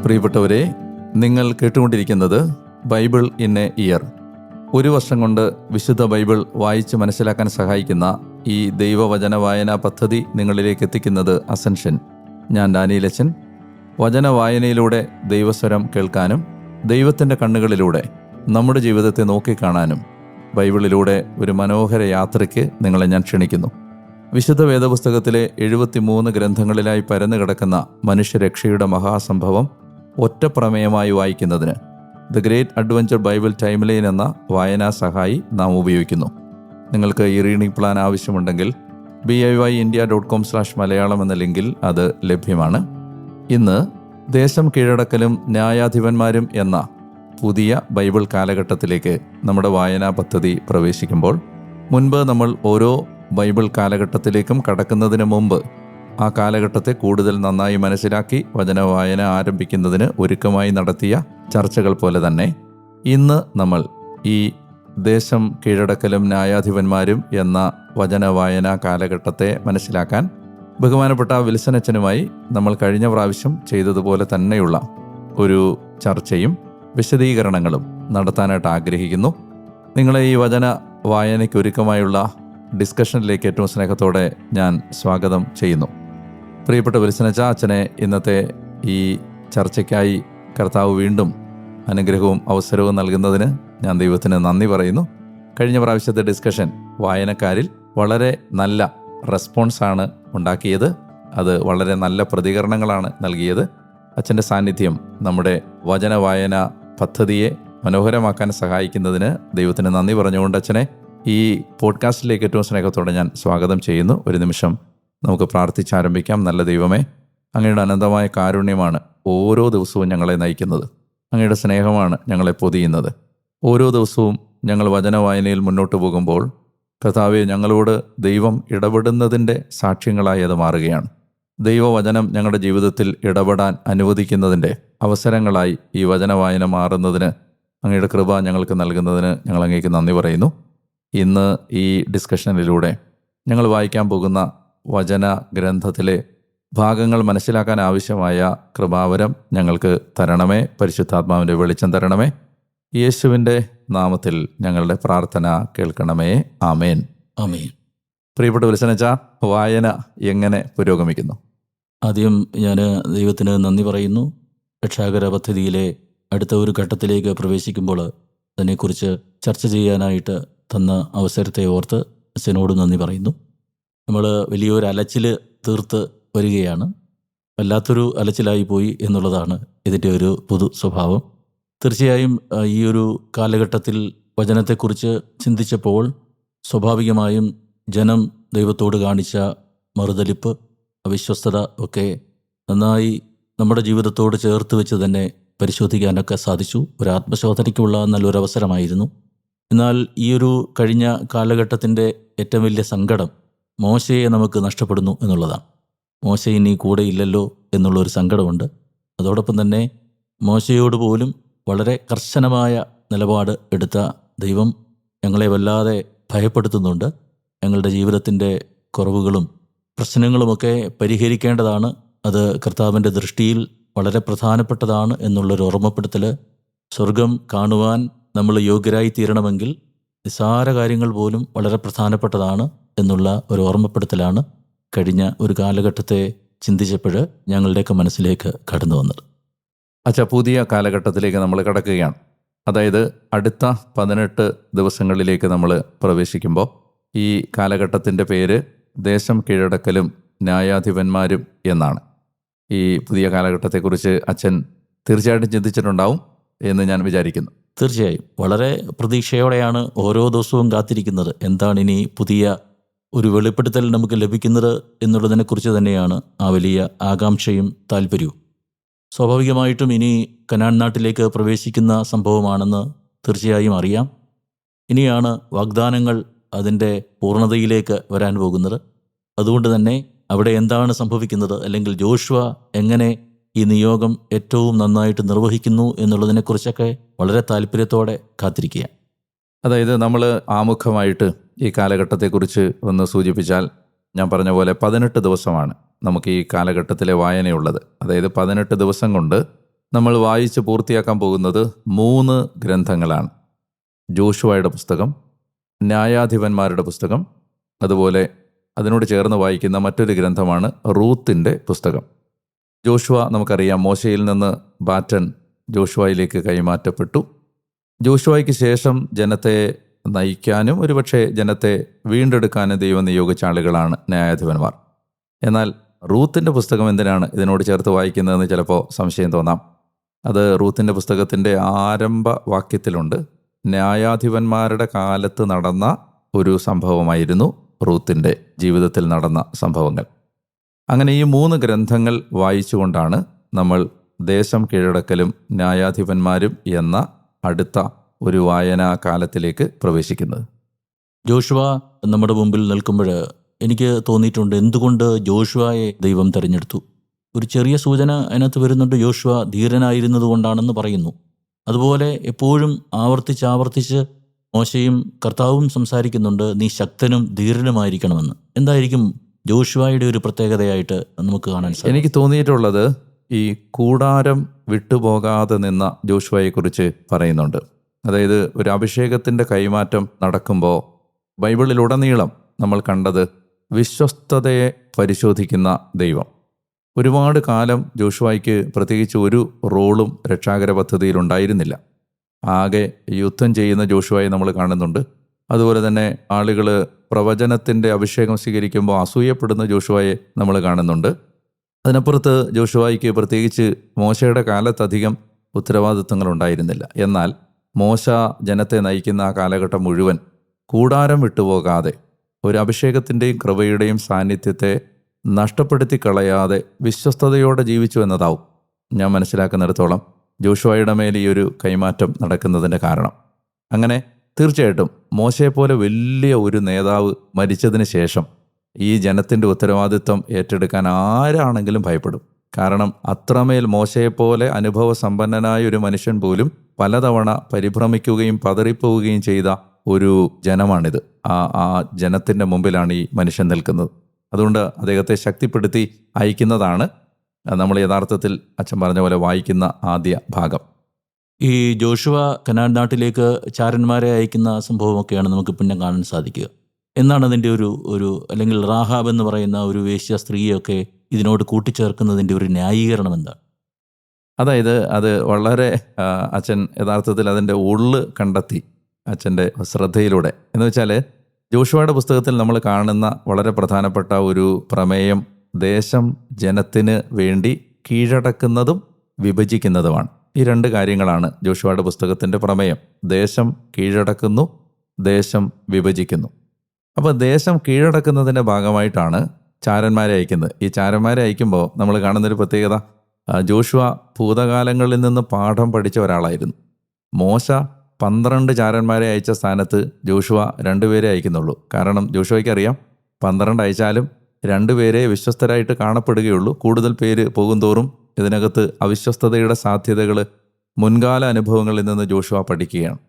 പ്രിയപ്പെട്ടവരെ, നിങ്ങൾ കേട്ടുകൊണ്ടിരിക്കുന്നത് ബൈബിൾ ഇൻ എ ഇയർ. ഒരു വർഷം കൊണ്ട് വിശുദ്ധ ബൈബിൾ വായിച്ച് മനസ്സിലാക്കാൻ സഹായിക്കുന്ന ഈ ദൈവവചന വായനാ പദ്ധതി നിങ്ങളിലേക്ക് എത്തിക്കുന്നത് അസെൻഷൻ. ഞാൻ ഡാനിയലച്ചൻ. വചന വായനയിലൂടെ ദൈവസ്വരം കേൾക്കാനും ദൈവത്തിൻ്റെ കണ്ണുകളിലൂടെ നമ്മുടെ ജീവിതത്തെ നോക്കിക്കാണാനും ബൈബിളിലൂടെ ഒരു മനോഹര യാത്രയ്ക്ക് നിങ്ങളെ ഞാൻ ക്ഷണിക്കുന്നു. വിശുദ്ധ വേദപുസ്തകത്തിലെ 73 ഗ്രന്ഥങ്ങളിലായി പരന്നു കിടക്കുന്ന മനുഷ്യരക്ഷയുടെ മഹാസംഭവം ഒറ്റ പ്രമേയമായി വായിക്കുന്നതിന് the great adventure Bible time line എന്ന വായനാ സഹായി നാം ഉപയോഗിക്കുന്നു. നിങ്ങൾക്ക് ഈ റീഡിംഗ് പ്ലാൻ ആവശ്യമുണ്ടെങ്കിൽ BIYindia.com/മലയാളം എന്ന ലിങ്കിൽ അത് ലഭ്യമാണ്. ഇന്ന് ദേശം കീഴടക്കലും ന്യായാധിപന്മാരും എന്ന പുതിയ ബൈബിൾ കാലഘട്ടത്തിലേക്ക് നമ്മുടെ വായനാ പദ്ധതി പ്രവേശിക്കുമ്പോൾ, മുൻപ് നമ്മൾ ഓരോ ബൈബിൾ കാലഘട്ടത്തിലേക്കും കടക്കുന്നതിന് മുമ്പ് ആ കാലഘട്ടത്തെ കൂടുതൽ നന്നായി മനസ്സിലാക്കി വചന വായന ആരംഭിക്കുന്നതിന് ഒരുക്കമായി നടത്തിയ ചർച്ചകൾ പോലെ തന്നെ ഇന്ന് നമ്മൾ ഈ ദേശം കീഴടക്കലും ന്യായാധിപന്മാരും എന്ന വചന വായനാ കാലഘട്ടത്തെ മനസ്സിലാക്കാൻ ബഹുമാനപ്പെട്ട വിൽസൺ അച്ഛനുമായി നമ്മൾ കഴിഞ്ഞ പ്രാവശ്യം ചെയ്തതുപോലെ തന്നെയുള്ള ഒരു ചർച്ചയും വിശദീകരണങ്ങളും നടത്താനായിട്ട് ആഗ്രഹിക്കുന്നു. നിങ്ങളെ ഈ വചന വായനയ്ക്ക് ഒരുക്കമായുള്ള ഡിസ്കഷനിലേക്ക് ഏറ്റവും സ്നേഹത്തോടെ ഞാൻ സ്വാഗതം ചെയ്യുന്നു. പ്രിയപ്പെട്ട വിൽസൺ അച്ഛനെ ഇന്നത്തെ ഈ ചർച്ചയ്ക്കായി കർത്താവ് വീണ്ടും അനുഗ്രഹവും അവസരവും നൽകുന്നതിന് ഞാൻ ദൈവത്തിന് നന്ദി പറയുന്നു. കഴിഞ്ഞ പ്രാവശ്യത്തെ ഡിസ്കഷൻ വായനക്കാരിൽ വളരെ നല്ല റെസ്പോൺസാണ് ഉണ്ടാക്കിയത്. അത് വളരെ നല്ല പ്രതികരണങ്ങളാണ് നൽകിയത്. അച്ഛൻ്റെ സാന്നിധ്യം നമ്മുടെ വചന വായന പദ്ധതിയെ മനോഹരമാക്കാൻ സഹായിക്കുന്നതിന് ദൈവത്തിന് നന്ദി പറഞ്ഞുകൊണ്ട് അച്ഛനെ ഈ പോഡ്കാസ്റ്റിലേക്ക് ഏറ്റവും സ്നേഹത്തോടെ ഞാൻ സ്വാഗതം ചെയ്യുന്നു. ഒരു നിമിഷം നമുക്ക് പ്രാർത്ഥിച്ചാരംഭിക്കാം. നല്ല ദൈവമേ, അങ്ങയുടെ അനന്തമായ കാരുണ്യമാണ് ഓരോ ദിവസവും ഞങ്ങളെ നയിക്കുന്നത്. അങ്ങയുടെ സ്നേഹമാണ് ഞങ്ങളെ പൊതിയുന്നത്. ഓരോ ദിവസവും ഞങ്ങൾ വചന വായനയിൽ മുന്നോട്ട് പോകുമ്പോൾ കർത്താവെ, ഞങ്ങളോട് ദൈവം ഇടപെടുന്നതിൻ്റെ സാക്ഷ്യങ്ങളായി അത് മാറുകയാണ്. ദൈവവചനം ഞങ്ങളുടെ ജീവിതത്തിൽ ഇടപെടാൻ അനുവദിക്കുന്നതിൻ്റെ അവസരങ്ങളായി ഈ വചന വായന മാറുന്നതിന് അങ്ങയുടെ കൃപ ഞങ്ങൾക്ക് നൽകുന്നതിന് ഞങ്ങൾ അങ്ങേക്ക് നന്ദി പറയുന്നു. ഇന്ന് ഈ ഡിസ്കഷനിലൂടെ ഞങ്ങൾ വായിക്കാൻ പോകുന്ന വചന ഗ്രന്ഥത്തിലെ ഭാഗങ്ങൾ മനസ്സിലാക്കാൻ ആവശ്യമായ കൃപാവരം ഞങ്ങൾക്ക് തരണമേ. പരിശുദ്ധാത്മാവിൻ്റെ വെളിച്ചം തരണമേ. യേശുവിൻ്റെ നാമത്തിൽ ഞങ്ങളുടെ പ്രാർത്ഥന കേൾക്കണമേ. ആമേൻ. ആമേൻ. പ്രിയപ്പെട്ട വിൽസനച്ച, വായന എങ്ങനെ പുരോഗമിക്കുന്നു? ആദ്യം ഞാൻ ദൈവത്തിന് നന്ദി പറയുന്നു. രക്ഷാകര പദ്ധതിയിലെ അടുത്ത ഒരു ഘട്ടത്തിലേക്ക് പ്രവേശിക്കുമ്പോൾ അതിനെക്കുറിച്ച് ചർച്ച ചെയ്യാനായിട്ട് തന്ന അവസരത്തെ ഓർത്ത് അച്ഛനോട് നന്ദി പറയുന്നു. നമ്മൾ വലിയൊരു അലച്ചിൽ തീർത്ത് വരികയാണ്. വല്ലാത്തൊരു അലച്ചിലായി പോയി എന്നുള്ളതാണ് ഇതിൻ്റെ ഒരു പൊതു സ്വഭാവം. തീർച്ചയായും ഈ ഒരു കാലഘട്ടത്തിൽ വചനത്തെക്കുറിച്ച് ചിന്തിച്ചപ്പോൾ സ്വാഭാവികമായും ജനം ദൈവത്തോട് കാണിച്ച മറുതലിപ്പ്, അവിശ്വസ്തത ഒക്കെ നന്നായി നമ്മുടെ ജീവിതത്തോട് ചേർത്ത് വെച്ച് തന്നെ പരിശോധിക്കാനൊക്കെ സാധിച്ചു. ഒരു ആത്മശോധനയ്ക്കുള്ള നല്ലൊരു അവസരമായിരുന്നു. എന്നാൽ ഈ ഒരു കഴിഞ്ഞ കാലഘട്ടത്തിൻ്റെ ഏറ്റവും വലിയ സങ്കടം മോശയെ നമുക്ക് നഷ്ടപ്പെടുന്നു എന്നുള്ളതാണ്. മോശ ഇനി കൂടെ ഇല്ലല്ലോ എന്നുള്ളൊരു സങ്കടമുണ്ട്. അതോടൊപ്പം തന്നെ മോശയോട് പോലും വളരെ കർശനമായ നിലപാട് എടുത്ത ദൈവം ഞങ്ങളെ വല്ലാതെ ഭയപ്പെടുത്തുന്നുണ്ട്. ഞങ്ങളുടെ ജീവിതത്തിൻ്റെ കുറവുകളും പ്രശ്നങ്ങളുമൊക്കെ പരിഹരിക്കേണ്ടതാണ്. അത് കർത്താവിൻ്റെ ദൃഷ്ടിയിൽ വളരെ പ്രധാനപ്പെട്ടതാണ് എന്നുള്ളൊരു ഓർമ്മപ്പെടുത്തൽ. സ്വർഗം കാണുവാൻ നമ്മൾ യോഗ്യരായി തീരണമെങ്കിൽ നിസ്സാര കാര്യങ്ങൾ പോലും വളരെ പ്രധാനപ്പെട്ടതാണ് എന്നുള്ള ഒരു ഓർമ്മപ്പെടുത്തലാണ് കഴിഞ്ഞ ഒരു കാലഘട്ടത്തെ ചിന്തിച്ചപ്പോൾ ഞങ്ങളുടെയൊക്കെ മനസ്സിലേക്ക് കടന്നു വന്നത്. പുതിയ കാലഘട്ടത്തിലേക്ക് നമ്മൾ കടക്കുകയാണ്. അതായത് അടുത്ത 18 ദിവസങ്ങളിലേക്ക് നമ്മൾ പ്രവേശിക്കുമ്പോൾ ഈ കാലഘട്ടത്തിൻ്റെ പേര് ദേശം കീഴടക്കലും ന്യായാധിപന്മാരും എന്നാണ്. ഈ പുതിയ കാലഘട്ടത്തെക്കുറിച്ച് അച്ഛൻ തീർച്ചയായിട്ടും ചിന്തിച്ചിട്ടുണ്ടാവും എന്ന് ഞാൻ വിചാരിക്കുന്നു. തീർച്ചയായും വളരെ പ്രതീക്ഷയോടെയാണ് ഓരോ ദിവസവും കാത്തിരിക്കുന്നത്. എന്താണ് ഇനി പുതിയ ഒരു വെളിപ്പെടുത്തൽ നമുക്ക് ലഭിക്കുന്നത് എന്നുള്ളതിനെക്കുറിച്ച് തന്നെയാണ് ആ വലിയ ആകാംക്ഷയും താല്പര്യവും. സ്വാഭാവികമായിട്ടും ഇനി കനാൻ നാട്ടിലേക്ക് പ്രവേശിക്കുന്ന സംഭവമാണെന്ന് തീർച്ചയായും അറിയാം. ഇനിയാണ് വാഗ്ദാനങ്ങൾ അതിൻ്റെ പൂർണ്ണതയിലേക്ക് വരാൻ പോകുന്നത്. അതുകൊണ്ട് തന്നെ അവിടെ എന്താണ് സംഭവിക്കുന്നത്, അല്ലെങ്കിൽ ജോഷുവ എങ്ങനെ ഈ നിയോഗം ഏറ്റവും നന്നായിട്ട് നിർവഹിക്കുന്നു എന്നുള്ളതിനെക്കുറിച്ചൊക്കെ വളരെ താല്പര്യത്തോടെ കാത്തിരിക്കുക. അതായത് നമ്മൾ ആമുഖമായിട്ട് ഈ കാലഘട്ടത്തെക്കുറിച്ച് ഒന്ന് സൂചിപ്പിച്ചാൽ, ഞാൻ പറഞ്ഞ പോലെ 18 ദിവസമാണ് നമുക്ക് ഈ കാലഘട്ടത്തിലെ വായനയുള്ളത്. അതായത് 18 ദിവസം കൊണ്ട് നമ്മൾ വായിച്ച് പൂർത്തിയാക്കാൻ പോകുന്നത് 3 ഗ്രന്ഥങ്ങളാണ്. ജോഷുവയുടെ പുസ്തകം, ന്യായാധിപന്മാരുടെ പുസ്തകം, അതുപോലെ അതിനോട് ചേർന്ന് വായിക്കുന്ന മറ്റൊരു ഗ്രന്ഥമാണ് റൂത്തിൻ്റെ പുസ്തകം. ജോഷുവ നമുക്കറിയാം, മോശയിൽ നിന്ന് ബാറ്റൺ ജോഷുവയിലേക്ക് കൈമാറ്റപ്പെട്ടു. ജോഷുവയ്ക്ക് ശേഷം ജനത്തെ നയിക്കാനും ഒരുപക്ഷെ ജനത്തെ വീണ്ടെടുക്കാനും ദൈവം നിയോഗിച്ച ആളുകളാണ് ന്യായാധിപന്മാർ. എന്നാൽ റൂത്തിൻ്റെ പുസ്തകം എന്തിനാണ് ഇതിനോട് ചേർത്ത് വായിക്കുന്നതെന്ന് ചിലപ്പോൾ സംശയം തോന്നാം. അത് റൂത്തിൻ്റെ പുസ്തകത്തിൻ്റെ ആരംഭ വാക്യത്തിലുണ്ട്. ന്യായാധിപന്മാരുടെ കാലത്ത് നടന്ന ഒരു സംഭവമായിരുന്നു റൂത്തിൻ്റെ ജീവിതത്തിൽ നടന്ന സംഭവങ്ങൾ. അങ്ങനെ ഈ 3 ഗ്രന്ഥങ്ങൾ വായിച്ചുകൊണ്ടാണ് നമ്മൾ ദേശം കീഴടക്കലും ന്യായാധിപന്മാരും എന്ന അടുത്ത ഒരു വായനാ കാലത്തിലേക്ക് പ്രവേശിക്കുന്നത്. ജോഷുവ നമ്മുടെ മുമ്പിൽ നിൽക്കുമ്പോൾ എനിക്ക് തോന്നിയിട്ടുണ്ട്, എന്തുകൊണ്ട് ജോഷുവയെ ദൈവം തിരഞ്ഞെടുത്തു. ഒരു ചെറിയ സൂചന അതിനകത്ത് വരുന്നുണ്ട്. ജോഷുവ ധീരനായിരുന്നത് കൊണ്ടാണെന്ന് പറയുന്നു. അതുപോലെ എപ്പോഴും ആവർത്തിച്ച് മോശയും കർത്താവും സംസാരിക്കുന്നുണ്ട്, നീ ശക്തനും ധീരനുമായിരിക്കണമെന്ന്. എന്തായിരിക്കും ജോഷുവയുടെ ഒരു പ്രത്യേകതയായിട്ട് നമുക്ക് കാണാൻ സാധിക്കും? എനിക്ക് തോന്നിയിട്ടുള്ളത്, ഈ കൂടാരം വിട്ടുപോകാതെ നിന്ന ജോഷുവയെക്കുറിച്ച് പറയുന്നുണ്ട്. അതായത് ഒരു അഭിഷേകത്തിൻ്റെ കൈമാറ്റം നടക്കുമ്പോൾ ബൈബിളിലുടനീളം നമ്മൾ കണ്ടത് വിശ്വസ്തതയെ പരിശോധിക്കുന്ന ദൈവം. ഒരുപാട് കാലം ജോഷുവയ്ക്ക് പ്രത്യേകിച്ച് ഒരു റോളും രക്ഷാകര പദ്ധതിയിലുണ്ടായിരുന്നില്ല. ആകെ യുദ്ധം ചെയ്യുന്ന ജോഷുവയെ നമ്മൾ കാണുന്നുണ്ട്. അതുപോലെ തന്നെ ആളുകൾ പ്രവചനത്തിൻ്റെ അഭിഷേകം സ്വീകരിക്കുമ്പോൾ അസൂയപ്പെടുന്ന ജോഷുവയെ നമ്മൾ കാണുന്നുണ്ട്. അതിനപ്പുറത്ത് ജോഷുവയ്ക്ക് പ്രത്യേകിച്ച് മോശയുടെ കാലത്തധികം ഉത്തരവാദിത്വങ്ങൾ ഉണ്ടായിരുന്നില്ല. എന്നാൽ മോശ ജനത്തെ നയിക്കുന്ന ആ കാലഘട്ടം മുഴുവൻ കൂടാരം വിട്ടുപോകാതെ ഒരു അഭിഷേകത്തിൻ്റെയും കൃപയുടെയും സാന്നിധ്യത്തെ നഷ്ടപ്പെടുത്തി കളയാതെ വിശ്വസ്തയോടെ ജീവിച്ചു എന്നതാവും ഞാൻ മനസ്സിലാക്കുന്നിടത്തോളം ജോഷുവയുടെ മേൽ ഈ ഒരു കൈമാറ്റം നടക്കുന്നതിൻ്റെ കാരണം. അങ്ങനെ തീർച്ചയായിട്ടും മോശയെപ്പോലെ വലിയ ഒരു നേതാവ് മരിച്ചതിന് ശേഷം ഈ ജനത്തിൻ്റെ ഉത്തരവാദിത്വം ഏറ്റെടുക്കാൻ ആരാണെങ്കിലും ഭയപ്പെടും. കാരണം അത്രമേൽ മോശയെപ്പോലെ അനുഭവ സമ്പന്നനായ ഒരു മനുഷ്യൻ പോലും പലതവണ പരിഭ്രമിക്കുകയും പതറിപ്പോവുകയും ചെയ്ത ഒരു ജനമാണിത്. ആ ജനത്തിൻ്റെ മുമ്പിലാണ് ഈ മനുഷ്യൻ നിൽക്കുന്നത്. അതുകൊണ്ട് അദ്ദേഹത്തെ ശക്തിപ്പെടുത്തി അയക്കുന്നതാണ് നമ്മൾ യഥാർത്ഥത്തിൽ അച്ഛൻ പറഞ്ഞ പോലെ വായിക്കുന്ന ആദ്യ ഭാഗം. ഈ ജോഷുവ കനാൻ നാട്ടിലേക്ക് ചാരന്മാരെ അയക്കുന്ന സംഭവമൊക്കെയാണ് നമുക്ക് പിന്നെ കാണാൻ സാധിക്കുക. എന്നാണ് അതിൻ്റെ ഒരു അല്ലെങ്കിൽ റാഹാബ് എന്ന് പറയുന്ന ഒരു വേശ്യ സ്ത്രീയൊക്കെ ഇതിനോട് കൂട്ടിച്ചേർക്കുന്നതിൻ്റെ ഒരു ന്യായീകരണം എന്താണ്? അതായത് അത് വളരെ അച്ഛൻ യഥാർത്ഥത്തിൽ അതിൻ്റെ ഉള്ള് കണ്ടെത്തി അച്ഛൻ്റെ ശ്രദ്ധയിലൂടെ. എന്ന് വെച്ചാൽ ജോഷുവയുടെ പുസ്തകത്തിൽ നമ്മൾ കാണുന്ന വളരെ പ്രധാനപ്പെട്ട ഒരു പ്രമേയം ദേശം ജനത്തിന് വേണ്ടി കീഴടക്കുന്നതും വിഭജിക്കുന്നതുമാണ്. ഈ 2 കാര്യങ്ങളാണ് ജോഷുവയുടെ പുസ്തകത്തിൻ്റെ പ്രമേയം. ദേശം കീഴടക്കുന്നു, ദേശം വിഭജിക്കുന്നു. അപ്പോൾ ദേശം കീഴടക്കുന്നതിൻ്റെ ഭാഗമായിട്ടാണ് ചാരന്മാരെ അയക്കുന്നത്. ഈ ചാരന്മാരെ അയക്കുമ്പോൾ നമ്മൾ കാണുന്നൊരു പ്രത്യേകത, ജോഷുവ ഭൂതകാലങ്ങളിൽ നിന്ന് പാഠം പഠിച്ച ഒരാളായിരുന്നു. മോശ 12 ചാരന്മാരെ അയച്ച സ്ഥാനത്ത് ജോഷുവ 2 പേരെ അയക്കുന്നുള്ളൂ. കാരണം ജോഷുവയ്ക്ക് അറിയാം, 12 അയച്ചാലും 2 പേരെ വിശ്വസ്തരായിട്ട് കാണപ്പെടുകയുള്ളൂ. കൂടുതൽ പേര് പോകുന്തോറും ഇതിനകത്ത് അവിശ്വസ്തതയുടെ സാധ്യതകൾ മുൻകാല അനുഭവങ്ങളിൽ നിന്ന് ജോഷുവ പഠിക്കുകയാണ്.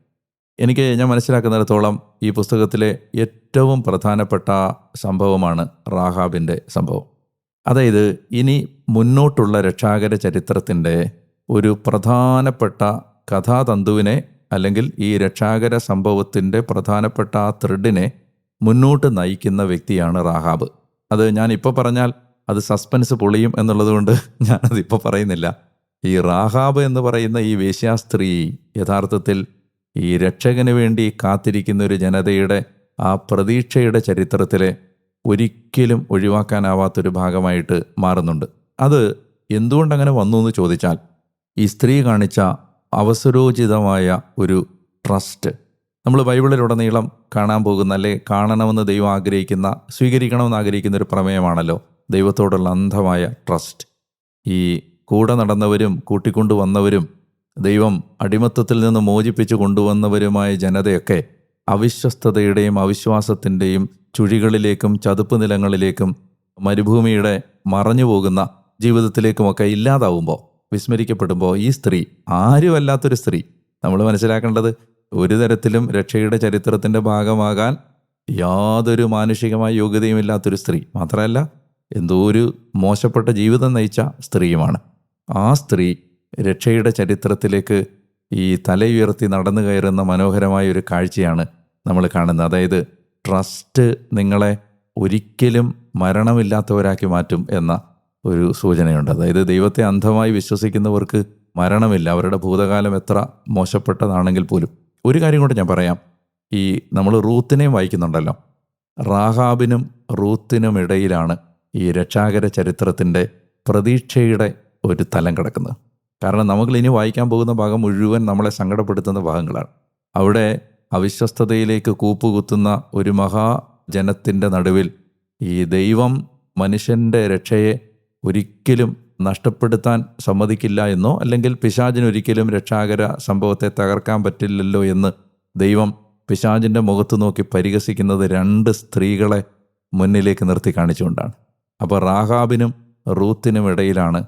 ഞാൻ മനസ്സിലാക്കുന്നിടത്തോളം ഈ പുസ്തകത്തിലെ ഏറ്റവും പ്രധാനപ്പെട്ട സംഭവമാണ് റാഹാബിൻ്റെ സംഭവം. അതായത് ഇനി മുന്നോട്ടുള്ള രക്ഷാകര ചരിത്രത്തിൻ്റെ ഒരു പ്രധാനപ്പെട്ട കഥാതന്തുവിനെ അല്ലെങ്കിൽ ഈ രക്ഷാകര സംഭവത്തിൻ്റെ പ്രധാനപ്പെട്ട ആ ത്രെഡിനെ മുന്നോട്ട് നയിക്കുന്ന വ്യക്തിയാണ് റാഹാബ്. അത് ഞാനിപ്പോൾ പറഞ്ഞാൽ അത് സസ്പെൻസ് പൊളിയും എന്നുള്ളതുകൊണ്ട് ഞാനതിപ്പോൾ പറയുന്നില്ല. ഈ റാഹാബ് എന്ന് പറയുന്ന ഈ വേശ്യാസ്ത്രീ യഥാർത്ഥത്തിൽ ഈ രക്ഷകന് വേണ്ടി കാത്തിരിക്കുന്ന ഒരു ജനതയുടെ ആ പ്രതീക്ഷയുടെ ചരിത്രത്തിലെ ഒരിക്കലും ഒഴിവാക്കാനാവാത്തൊരു ഭാഗമായിട്ട് മാറുന്നുണ്ട്. അത് എന്തുകൊണ്ടങ്ങനെ വന്നു എന്ന് ചോദിച്ചാൽ, ഈ സ്ത്രീ കാണിച്ച അവസരോചിതമായ ഒരു ട്രസ്റ്റ് നമ്മൾ ബൈബിളിലുടനീളം കാണാൻ പോകുന്ന, അല്ലെ കാണണമെന്ന് ദൈവം ആഗ്രഹിക്കുന്ന, സ്വീകരിക്കണമെന്ന് ആഗ്രഹിക്കുന്ന ഒരു പ്രമേയമാണല്ലോ ദൈവത്തോടുള്ള അന്ധമായ ട്രസ്റ്റ്. ഈ കൂടെ നടന്നവരും കൂട്ടിക്കൊണ്ടുവന്നവരും ദൈവം അടിമത്തത്തിൽ നിന്ന് മോചിപ്പിച്ചു കൊണ്ടുവന്നവരുമായ ജനതയൊക്കെ അവിശ്വസ്തതയുടെയും അവിശ്വാസത്തിൻ്റെയും ചുഴികളിലേക്കും ചതുപ്പ് നിലങ്ങളിലേക്കും മരുഭൂമിയുടെ മറഞ്ഞു പോകുന്ന ജീവിതത്തിലേക്കുമൊക്കെ ഇല്ലാതാവുമ്പോൾ, വിസ്മരിക്കപ്പെടുമ്പോൾ, ഈ സ്ത്രീ ആരുമല്ലാത്തൊരു സ്ത്രീ, നമ്മൾ മനസ്സിലാക്കേണ്ടത് ഒരു തരത്തിലും രക്ഷയുടെ ചരിത്രത്തിൻ്റെ ഭാഗമാകാൻ യാതൊരു മാനുഷികമായ യോഗ്യതയും ഇല്ലാത്തൊരു സ്ത്രീ മാത്രമല്ല, എന്തോ ഒരു മോശപ്പെട്ട ജീവിതം നയിച്ച സ്ത്രീയുമാണ്. ആ സ്ത്രീ രക്ഷയുടെ ചരിത്രത്തിലേക്ക് ഈ തലയുയർത്തി നടന്നു കയറുന്ന മനോഹരമായ ഒരു കാഴ്ചയാണ് നമ്മൾ കാണുന്നത്. അതായത് ട്രസ്റ്റ് നിങ്ങളെ ഒരിക്കലും മരണമില്ലാത്തവരാക്കി മാറ്റും എന്ന ഒരു സൂചനയുണ്ട്. അതായത് ദൈവത്തെ അന്ധമായി വിശ്വസിക്കുന്നവർക്ക് മരണമില്ല, അവരുടെ ഭൂതകാലം എത്ര മോശപ്പെട്ടതാണെങ്കിൽ പോലും. ഒരു കാര്യം കൊണ്ട് ഞാൻ പറയാം, ഈ നമ്മൾ റൂത്തിനെയും വായിക്കുന്നുണ്ടല്ലോ, റാഹാബിനും റൂത്തിനും ഇടയിലാണ് ഈ രക്ഷാകര ചരിത്രത്തിൻ്റെ പ്രതീക്ഷയുടെ ഒരു തലം കിടക്കുന്നത്. കാരണം നമ്മൾ ഇനി വായിക്കാൻ പോകുന്ന ഭാഗം മുഴുവൻ നമ്മളെ സങ്കടപ്പെടുത്തുന്ന ഭാഗങ്ങളാണ്. അവിടെ അവിശ്വസ്തതയിലേക്ക് കൂപ്പുകുത്തുന്ന ഒരു മഹാജനത്തിൻ്റെ നടുവിൽ ഈ ദൈവം മനുഷ്യൻ്റെ രക്ഷയെ ഒരിക്കലും നഷ്ടപ്പെടുത്താൻ സമ്മതിക്കില്ല എന്നോ, അല്ലെങ്കിൽ പിശാചിനൊരിക്കലും രക്ഷാകര സംഭവത്തെ തകർക്കാൻ പറ്റില്ലല്ലോ എന്ന് ദൈവം പിശാചിൻ്റെ മുഖത്ത് നോക്കി പരിഹസിക്കുന്നത് 2 സ്ത്രീകളെ മുന്നിലേക്ക് നിർത്തി കാണിച്ചുകൊണ്ടാണ്. അപ്പോൾ റാഹാബിനും റൂത്തിനും ഇടയിലാണ്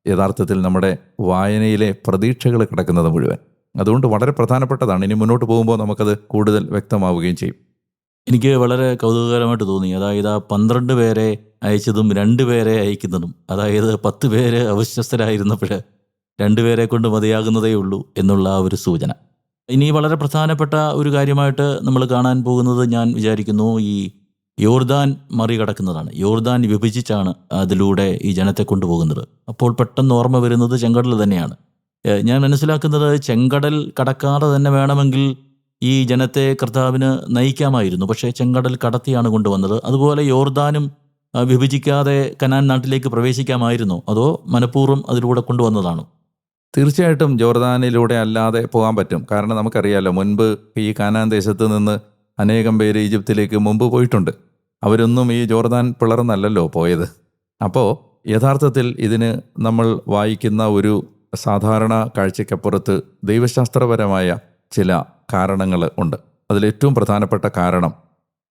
യഥാർത്ഥത്തിൽ നമ്മുടെ വായനയിലെ പ്രതീക്ഷകൾ കിടക്കുന്നത് മുഴുവൻ. അതുകൊണ്ട് വളരെ പ്രധാനപ്പെട്ടതാണ്. ഇനി മുന്നോട്ട് പോകുമ്പോൾ നമുക്കത് കൂടുതൽ വ്യക്തമാവുകയും ചെയ്യും. എനിക്ക് വളരെ കൗതുകകരമായിട്ട് തോന്നി. അതായത് ആ 12 പേരെ അയച്ചതും 2 പേരെ അയക്കുന്നതും, അതായത് 10 പേര് അവിശ്വസ്തരായിരുന്നപ്പോൾ 2 പേരെ കൊണ്ട് മതിയാകുന്നതേ ഉള്ളൂ എന്നുള്ള ആ ഒരു സൂചന. ഇനി വളരെ പ്രധാനപ്പെട്ട ഒരു കാര്യമായിട്ട് നമ്മൾ കാണാൻ പോകുന്നത്, ഞാൻ വിചാരിക്കുന്നു, ഈ യോർദാൻ മറികടക്കുന്നതാണ്. യോർദാൻ വിഭജിച്ചാണ് അതിലൂടെ ഈ ജനത്തെ കൊണ്ടുപോകുന്നത്. അപ്പോൾ പെട്ടെന്ന് ഓർമ്മ വരുന്നത് ചെങ്കടൽ തന്നെയാണ്. ഞാൻ മനസ്സിലാക്കുന്നത് ചെങ്കടൽ കടക്കാതെ തന്നെ വേണമെങ്കിൽ ഈ ജനത്തെ കർത്താവിന് നയിക്കാമായിരുന്നു. പക്ഷേ ചെങ്കടൽ കടത്തിയാണ് കൊണ്ടുവന്നത്. അതുപോലെ യോർദാനും വിഭജിക്കാതെ കനാൻ നാട്ടിലേക്ക് പ്രവേശിക്കാമായിരുന്നു, അതോ മനഃപൂർവ്വം അതിലൂടെ കൊണ്ടുവന്നതാണോ? തീർച്ചയായിട്ടും ജോർദാനിലൂടെ അല്ലാതെ പോകാൻ പറ്റും. കാരണം നമുക്കറിയാലോ, മുൻപ് ഈ കാനാൻ ദേശത്ത് നിന്ന് അനേകം പേര് ഈജിപ്തിലേക്ക് മുമ്പ് പോയിട്ടുണ്ട്. അവരൊന്നും ഈ ജോർദാൻ പിളർന്നല്ലല്ലോ പോയത്. അപ്പോൾ യഥാർത്ഥത്തിൽ ഇതിന് നമ്മൾ വായിക്കുന്ന ഒരു സാധാരണ കാഴ്ചയ്ക്കപ്പുറത്ത് ദൈവശാസ്ത്രപരമായ ചില കാരണങ്ങൾ ഉണ്ട്. അതിലേറ്റവും പ്രധാനപ്പെട്ട കാരണം,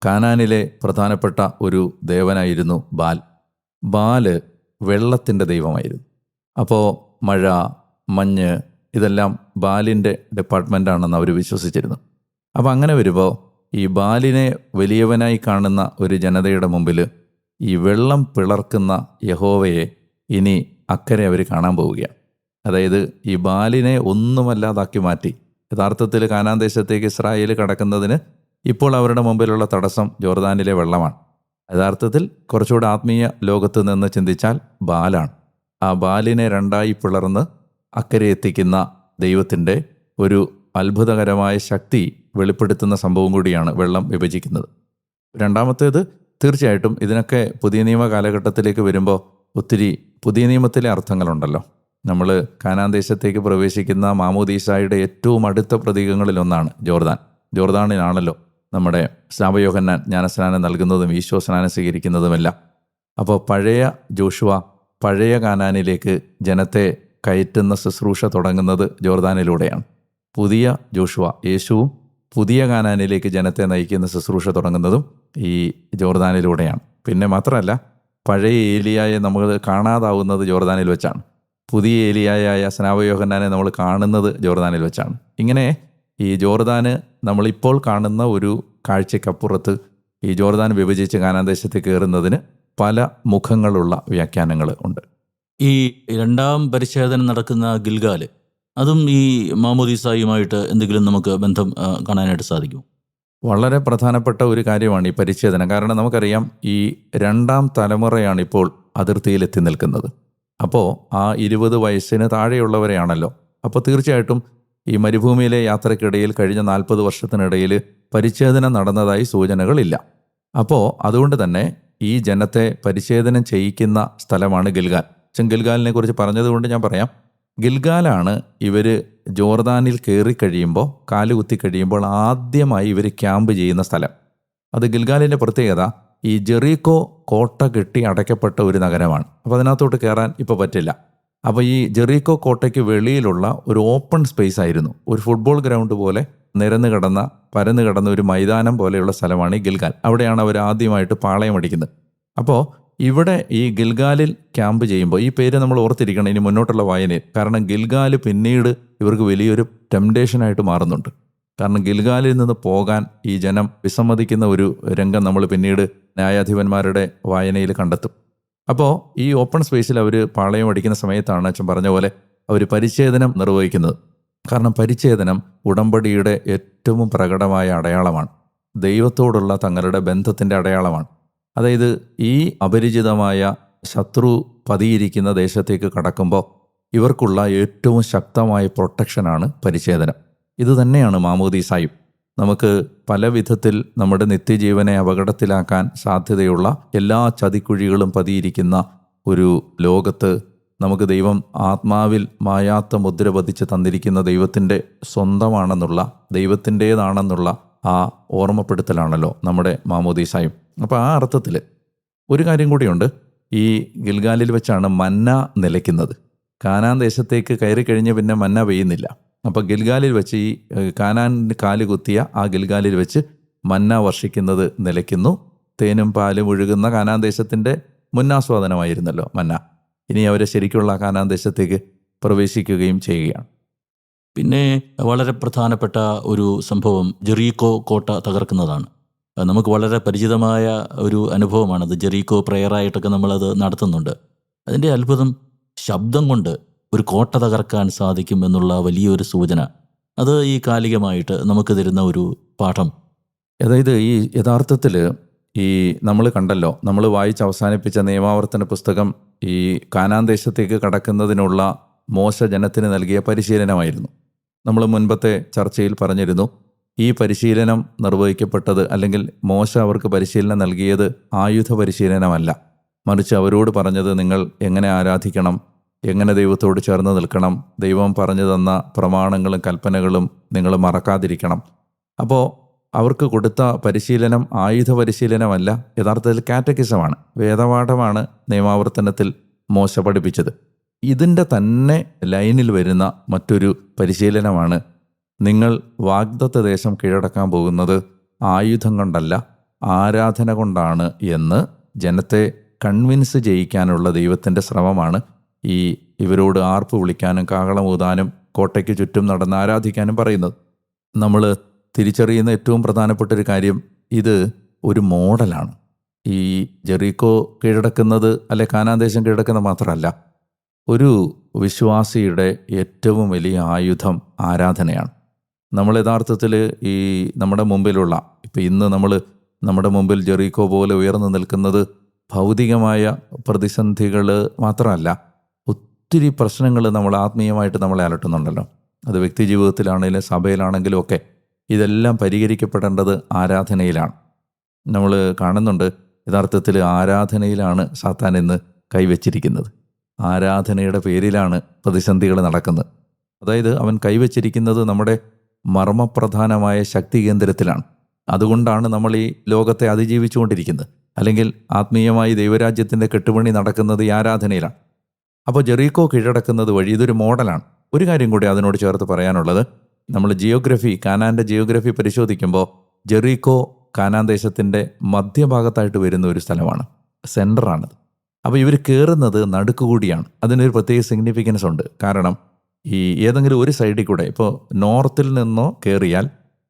കാനാനിലെ പ്രധാനപ്പെട്ട ഒരു ദേവനായിരുന്നു ബാൽ. ബാല് വെള്ളത്തിൻ്റെ ദൈവമായിരുന്നു. അപ്പോൾ മഴ, മഞ്ഞ് ഇതെല്ലാം ബാലിൻ്റെ ഡിപ്പാർട്ട്മെൻറ്റാണെന്ന് അവർ വിശ്വസിച്ചിരുന്നു. അപ്പോൾ അങ്ങനെ വരുമ്പോൾ ഈ ബാലിനെ വലിയവനായി കാണുന്ന ഒരു ജനതയുടെ മുമ്പിൽ ഈ വെള്ളം പിളർക്കുന്ന യഹോവയെ ഇനി അക്കരെ അവർ കാണാൻ പോവുകയാണ്. അതായത് ഈ ബാലിനെ ഒന്നുമല്ലാതാക്കി മാറ്റി യഥാർത്ഥത്തിൽ കാനാൻ ദേശത്തേക്ക് ഇസ്രായേൽ കടക്കുന്നതിന് ഇപ്പോൾ അവരുടെ മുമ്പിലുള്ള തടസ്സം ജോർദാനിലെ വെള്ളമാണ്. യഥാർത്ഥത്തിൽ കുറച്ചുകൂടെ ആത്മീയ ലോകത്ത് നിന്ന് ചിന്തിച്ചാൽ ബാലാണ്. ആ ബാലിനെ 2ആയി പിളർന്ന് അക്കരെ എത്തിക്കുന്ന ദൈവത്തിൻ്റെ ഒരു അത്ഭുതകരമായ ശക്തി വെളിപ്പെടുത്തുന്ന സംഭവം കൂടിയാണ് വെള്ളം വിഭജിക്കുന്നത്. രണ്ടാമത്തേത്, തീർച്ചയായിട്ടും ഇതിനൊക്കെ പുതിയ നിയമ കാലഘട്ടത്തിലേക്ക് വരുമ്പോൾ ഒത്തിരി പുതിയ നിയമത്തിലെ അർത്ഥങ്ങളുണ്ടല്ലോ. നമ്മൾ കാനാൻ ദേശത്തേക്ക് പ്രവേശിക്കുന്ന മാമോദീസായുടെ ഏറ്റവും അടുത്ത പ്രതീകങ്ങളിലൊന്നാണ് ജോർദാൻ. ജോർദാനിലാണല്ലോ നമ്മുടെ സ്നാപകയോഹന്നാൻ ജ്ഞാനസ്നാനം നൽകുന്നതും ഈശോ സ്നാനം സ്വീകരിക്കുന്നതുമെല്ലാം. അപ്പോൾ പഴയ ജോഷുവ പഴയ കാനാനിലേക്ക് ജനത്തെ കയറ്റുന്ന ശുശ്രൂഷ തുടങ്ങുന്നത് ജോർദാനിലൂടെയാണ്. പുതിയ ജോഷുവ യേശുവും പുതിയ കാനാനിലേക്ക് ജനത്തെ നയിക്കുന്ന ശുശ്രൂഷ തുടങ്ങുന്നതും ഈ ജോർദാനിലൂടെയാണ്. പിന്നെ മാത്രമല്ല, പഴയ ഏലിയായെ നമ്മൾ കാണാതാവുന്നത് ജോർദാനിൽ വെച്ചാണ്. പുതിയ ഏലിയായ സ്നാപകയോഹന്നാനെ നമ്മൾ കാണുന്നത് ജോർദാനിൽ വെച്ചാണ്. ഇങ്ങനെ ഈ ജോർദാന് നമ്മളിപ്പോൾ കാണുന്ന ഒരു കാഴ്ചയ്ക്കപ്പുറത്ത് ഈ ജോർദാൻ വിഭജിച്ച് കാനാൻ ദേശത്ത് കയറുന്നതിന് പല മുഖങ്ങളുള്ള വ്യാഖ്യാനങ്ങൾ ഉണ്ട്. ഈ 2ാം പരിച്ഛേദനം നടക്കുന്ന ഗിൽഗാല്, അതും ഈ മാമോദീസായുമായിട്ട് എന്തെങ്കിലും നമുക്ക് ബന്ധം കാണാനായിട്ട് സാധിക്കും? വളരെ പ്രധാനപ്പെട്ട ഒരു കാര്യമാണ് ഈ പരിച്ഛേദനം. കാരണം നമുക്കറിയാം, ഈ 2ാം തലമുറയാണ് ഇപ്പോൾ അതിർത്തിയിലെത്തി നിൽക്കുന്നത്. അപ്പോൾ ആ 20 വയസ്സിന് താഴെയുള്ളവരെയാണല്ലോ. അപ്പോൾ തീർച്ചയായിട്ടും ഈ മരുഭൂമിയിലെ യാത്രക്കിടയിൽ കഴിഞ്ഞ 40 വർഷത്തിനിടയിൽ പരിച്ഛേദനം നടന്നതായി സൂചനകളില്ല. അപ്പോൾ അതുകൊണ്ട് തന്നെ ഈ ജനത്തെ പരിച്ഛേദനം ചെയ്യിക്കുന്ന സ്ഥലമാണ് ഗിൽഗാൽ. ഗിൽഗാലിനെ കുറിച്ച് പറഞ്ഞതുകൊണ്ട് ഞാൻ പറയാം, ഗിൽഗാലാണ് ഇവർ ജോർദാനിൽ കയറിക്കഴിയുമ്പോൾ, കാലുകുത്തി കഴിയുമ്പോൾ ആദ്യമായി ഇവർ ക്യാമ്പ് ചെയ്യുന്ന സ്ഥലം. അത് ഗിൽഗാലിൻ്റെ പ്രത്യേകത, ഈ ജെറീക്കോ കോട്ട കെട്ടി അടയ്ക്കപ്പെട്ട ഒരു നഗരമാണ്. അപ്പോൾ അതിനകത്തോട്ട് കയറാൻ ഇപ്പോൾ പറ്റില്ല. അപ്പോൾ ഈ ജെറീക്കോ കോട്ടയ്ക്ക് വെളിയിലുള്ള ഒരു ഓപ്പൺ സ്പേസ് ആയിരുന്നു, ഒരു ഫുട്ബോൾ ഗ്രൗണ്ട് പോലെ പരന്നു കിടന്ന ഒരു മൈതാനം പോലെയുള്ള സ്ഥലമാണ് ഈ ഗിൽഗാൽ. അവിടെയാണ് അവർ ആദ്യമായിട്ട് പാളയം അടിക്കുന്നത്. അപ്പോൾ ഇവിടെ ഈ ഗിൽഗാലിൽ ക്യാമ്പ് ചെയ്യുമ്പോൾ ഈ പേര് നമ്മൾ ഓർത്തിരിക്കണം ഇനി മുന്നോട്ടുള്ള വായനയിൽ. കാരണം ഗിൽഗാല് പിന്നീട് ഇവർക്ക് വലിയൊരു ടെംപ്ടേഷനായിട്ട് മാറുന്നുണ്ട്. കാരണം ഗിൽഗാലിൽ നിന്ന് പോകാൻ ഈ ജനം വിസമ്മതിക്കുന്ന ഒരു രംഗം നമ്മൾ പിന്നീട് ന്യായാധിപന്മാരുടെ വായനയിൽ കണ്ടെത്തും. അപ്പോൾ ഈ ഓപ്പൺ സ്പേസിൽ അവർ പാളയം അടിക്കുന്ന സമയത്താണ് അച്ഛൻ പറഞ്ഞ പോലെ അവർ പരിച്ഛേദനം നിർവഹിക്കുന്നത്. കാരണം പരിച്ഛേദനം ഉടമ്പടിയുടെ ഏറ്റവും പ്രകടമായ അടയാളമാണ്. ദൈവത്തോടുള്ള തങ്ങളുടെ ബന്ധത്തിൻ്റെ അടയാളമാണ്. അതായത് ഈ അപരിചിതമായ ശത്രു പതിയിരിക്കുന്ന ദേശത്തേക്ക് കടക്കുമ്പോൾ ഇവർക്കുള്ള ഏറ്റവും ശക്തമായ പ്രൊട്ടക്ഷനാണ് പരിച്ഛേദനം. ഇതുതന്നെയാണ് മാമോദീസായും. നമുക്ക് പല വിധത്തിൽ നമ്മുടെ നിത്യജീവനെ അപകടത്തിലാക്കാൻ സാധ്യതയുള്ള എല്ലാ ചതിക്കുഴികളും പതിയിരിക്കുന്ന ഒരു ലോകത്ത് നമുക്ക് ദൈവം ആത്മാവിൽ മായാത്ത മുദ്ര പതിച്ച് തന്നിരിക്കുന്ന ദൈവത്തിൻ്റെ സ്വന്തമാണെന്നുള്ള, ദൈവത്തിൻ്റേതാണെന്നുള്ള ആ ഓർമ്മപ്പെടുത്തലാണല്ലോ നമ്മുടെ മാമോദീസായും. അപ്പോൾ ആ അർത്ഥത്തിൽ ഒരു കാര്യം കൂടിയുണ്ട്. ഈ ഗിൽഗാലിൽ വെച്ചാണ് മന്ന നിലയ്ക്കുന്നത്. കാനാൻ ദേശത്തേക്ക് കയറി കഴിഞ്ഞ് പിന്നെ മന്ന പെയ്യുന്നില്ല. അപ്പോൾ ഗിൽഗാലിൽ വെച്ച് ഈ കാനാനിന് കാല് കുത്തിയ ആ ഗിൽഗാലിൽ വെച്ച് മന്ന വർഷിക്കുന്നത് നിലയ്ക്കുന്നു. തേനും പാലും ഒഴുകുന്ന കാനാൻ ദേശത്തിൻ്റെ മുന്നാസ്വാദനമായിരുന്നല്ലോ മന്ന. ഇനി അവരെ ശരിക്കുള്ള കാനാൻ ദേശത്തേക്ക് പ്രവേശിക്കുകയും ചെയ്യുകയാണ്. പിന്നെ വളരെ പ്രധാനപ്പെട്ട ഒരു സംഭവം ജെറീക്കോ കോട്ട തകർക്കുന്നതാണ്. നമുക്ക് വളരെ പരിചിതമായ ഒരു അനുഭവമാണത്. ജെറീക്കോ പ്രെയറായിട്ടൊക്കെ നമ്മളത് നടത്തുന്നുണ്ട്. അതിൻ്റെ അത്ഭുതം ശബ്ദം കൊണ്ട് ഒരു കോട്ട തകർക്കാൻ സാധിക്കും എന്നുള്ള വലിയൊരു സൂചന. അത് ഈ കാലികമായിട്ട് നമുക്ക് തരുന്ന ഒരു പാഠം. അതായത് ഈ യഥാർത്ഥത്തിൽ ഈ നമ്മൾ കണ്ടല്ലോ, നമ്മൾ വായിച്ച് അവസാനിപ്പിച്ച നിയമാവർത്തന പുസ്തകം ഈ കാനാൻ ദേശത്തേക്ക് കടക്കുന്നതിനുള്ള മോശ ജനത്തിന് നൽകിയ പരിശീലനമായിരുന്നു. നമ്മൾ മുൻപത്തെ ചർച്ചയിൽ പറഞ്ഞിരുന്നു, ഈ പരിശീലനം നിർവഹിക്കപ്പെട്ടത്, അല്ലെങ്കിൽ മോശ അവർക്ക് പരിശീലനം നൽകിയത് ആയുധ പരിശീലനമല്ല, മറിച്ച് അവരോട് പറഞ്ഞത് നിങ്ങൾ എങ്ങനെ ആരാധിക്കണം, എങ്ങനെ ദൈവത്തോട് ചേർന്ന് നിൽക്കണം, ദൈവം പറഞ്ഞു തന്ന പ്രമാണങ്ങളും കൽപ്പനകളും നിങ്ങൾ മറക്കാതിരിക്കണം. അപ്പോൾ അവർക്ക് കൊടുത്ത പരിശീലനം ആയുധ പരിശീലനമല്ല, യഥാർത്ഥത്തിൽ കാറ്റക്കിസമാണ്, വേദപാഠമാണ് നിയമാവർത്തനത്തിൽ മോശ പഠിപ്പിച്ചത്. ഇതിൻ്റെ തന്നെ ലൈനിൽ വരുന്ന മറ്റൊരു പരിശീലനമാണ്, നിങ്ങൾ വാഗ്ദത്ത ദേശം കീഴടക്കാൻ പോകുന്നത് ആയുധം കൊണ്ടല്ല ആരാധന കൊണ്ടാണ് എന്ന് ജനത്തെ കൺവിൻസ് ചെയ്യിക്കാനുള്ള ദൈവത്തിൻ്റെ ശ്രമമാണ് ഈ ഇവരോട് ആർപ്പ് വിളിക്കാനും കാഹളമൂതാനും കോട്ടയ്ക്ക് ചുറ്റും നടന്ന് ആരാധിക്കാനും പറയുന്നത്. നമ്മൾ തിരിച്ചറിയുന്ന ഏറ്റവും പ്രധാനപ്പെട്ടൊരു കാര്യം, ഇത് ഒരു മോഡലാണ്. ഈ ജെറീക്കോ കീഴടക്കുന്നത് അല്ലെ കാനാൻ ദേശം കീഴടക്കുന്നത് മാത്രമല്ല, ഒരു വിശ്വാസിയുടെ ഏറ്റവും വലിയ ആയുധം ആരാധനയാണ്. നമ്മൾ യഥാർത്ഥത്തിൽ ഈ നമ്മുടെ മുമ്പിലുള്ള, ഇപ്പം ഇന്ന് നമ്മുടെ മുമ്പിൽ ജെറീക്കോ പോലെ ഉയർന്നു നിൽക്കുന്നത് ഭൗതികമായ പ്രതിസന്ധികൾ മാത്രമല്ല, ഒത്തിരി പ്രശ്നങ്ങൾ നമ്മൾ ആത്മീയമായിട്ട് നമ്മളെ അലട്ടുന്നുണ്ടല്ലോ. അത് വ്യക്തി ജീവിതത്തിലാണെങ്കിലും സഭയിലാണെങ്കിലും ഒക്കെ ഇതെല്ലാം പരിഹരിക്കപ്പെടേണ്ടത് ആരാധനയിലാണ്. നമ്മൾ കാണുന്നുണ്ട്, യഥാർത്ഥത്തിൽ ആരാധനയിലാണ് സാത്താൻ ഇന്ന് കൈവച്ചിരിക്കുന്നത്. ആരാധനയുടെ പേരിലാണ് പ്രതിസന്ധികൾ നടക്കുന്നത്. അതായത് അവൻ കൈവച്ചിരിക്കുന്നത് നമ്മുടെ മർമ്മപ്രധാനമായ ശക്തി കേന്ദ്രത്തിലാണ്. അതുകൊണ്ടാണ് നമ്മൾ ഈ ലോകത്തെ അതിജീവിച്ചുകൊണ്ടിരിക്കുന്നത്. അല്ലെങ്കിൽ ആത്മീയമായി ദൈവരാജ്യത്തിൻ്റെ കെട്ടുപണി നടക്കുന്നത് ഈ ആരാധനയിലാണ്. അപ്പോൾ ജെറീക്കോ കീഴടക്കുന്നത് വഴി ഇതൊരു മോഡലാണ്. ഒരു കാര്യം കൂടി അതിനോട് ചേർത്ത് പറയാനുള്ളത്, നമ്മൾ കാനാൻ്റെ ജിയോഗ്രഫി പരിശോധിക്കുമ്പോൾ ജെറീക്കോ കാനാൻ ദേശത്തിൻ്റെ മധ്യഭാഗത്തായിട്ട് വരുന്ന ഒരു സ്ഥലമാണ്, സെൻറ്ററാണത്. അപ്പോൾ ഇവർ കയറുന്നത് നടുക്കുകൂടിയാണ്. അതിനൊരു പ്രത്യേക സിഗ്നിഫിക്കൻസ് ഉണ്ട്. കാരണം ഈ ഏതെങ്കിലും ഒരു സൈഡിൽ കൂടെ, ഇപ്പോൾ നോർത്തിൽ നിന്നോ കയറിയാൽ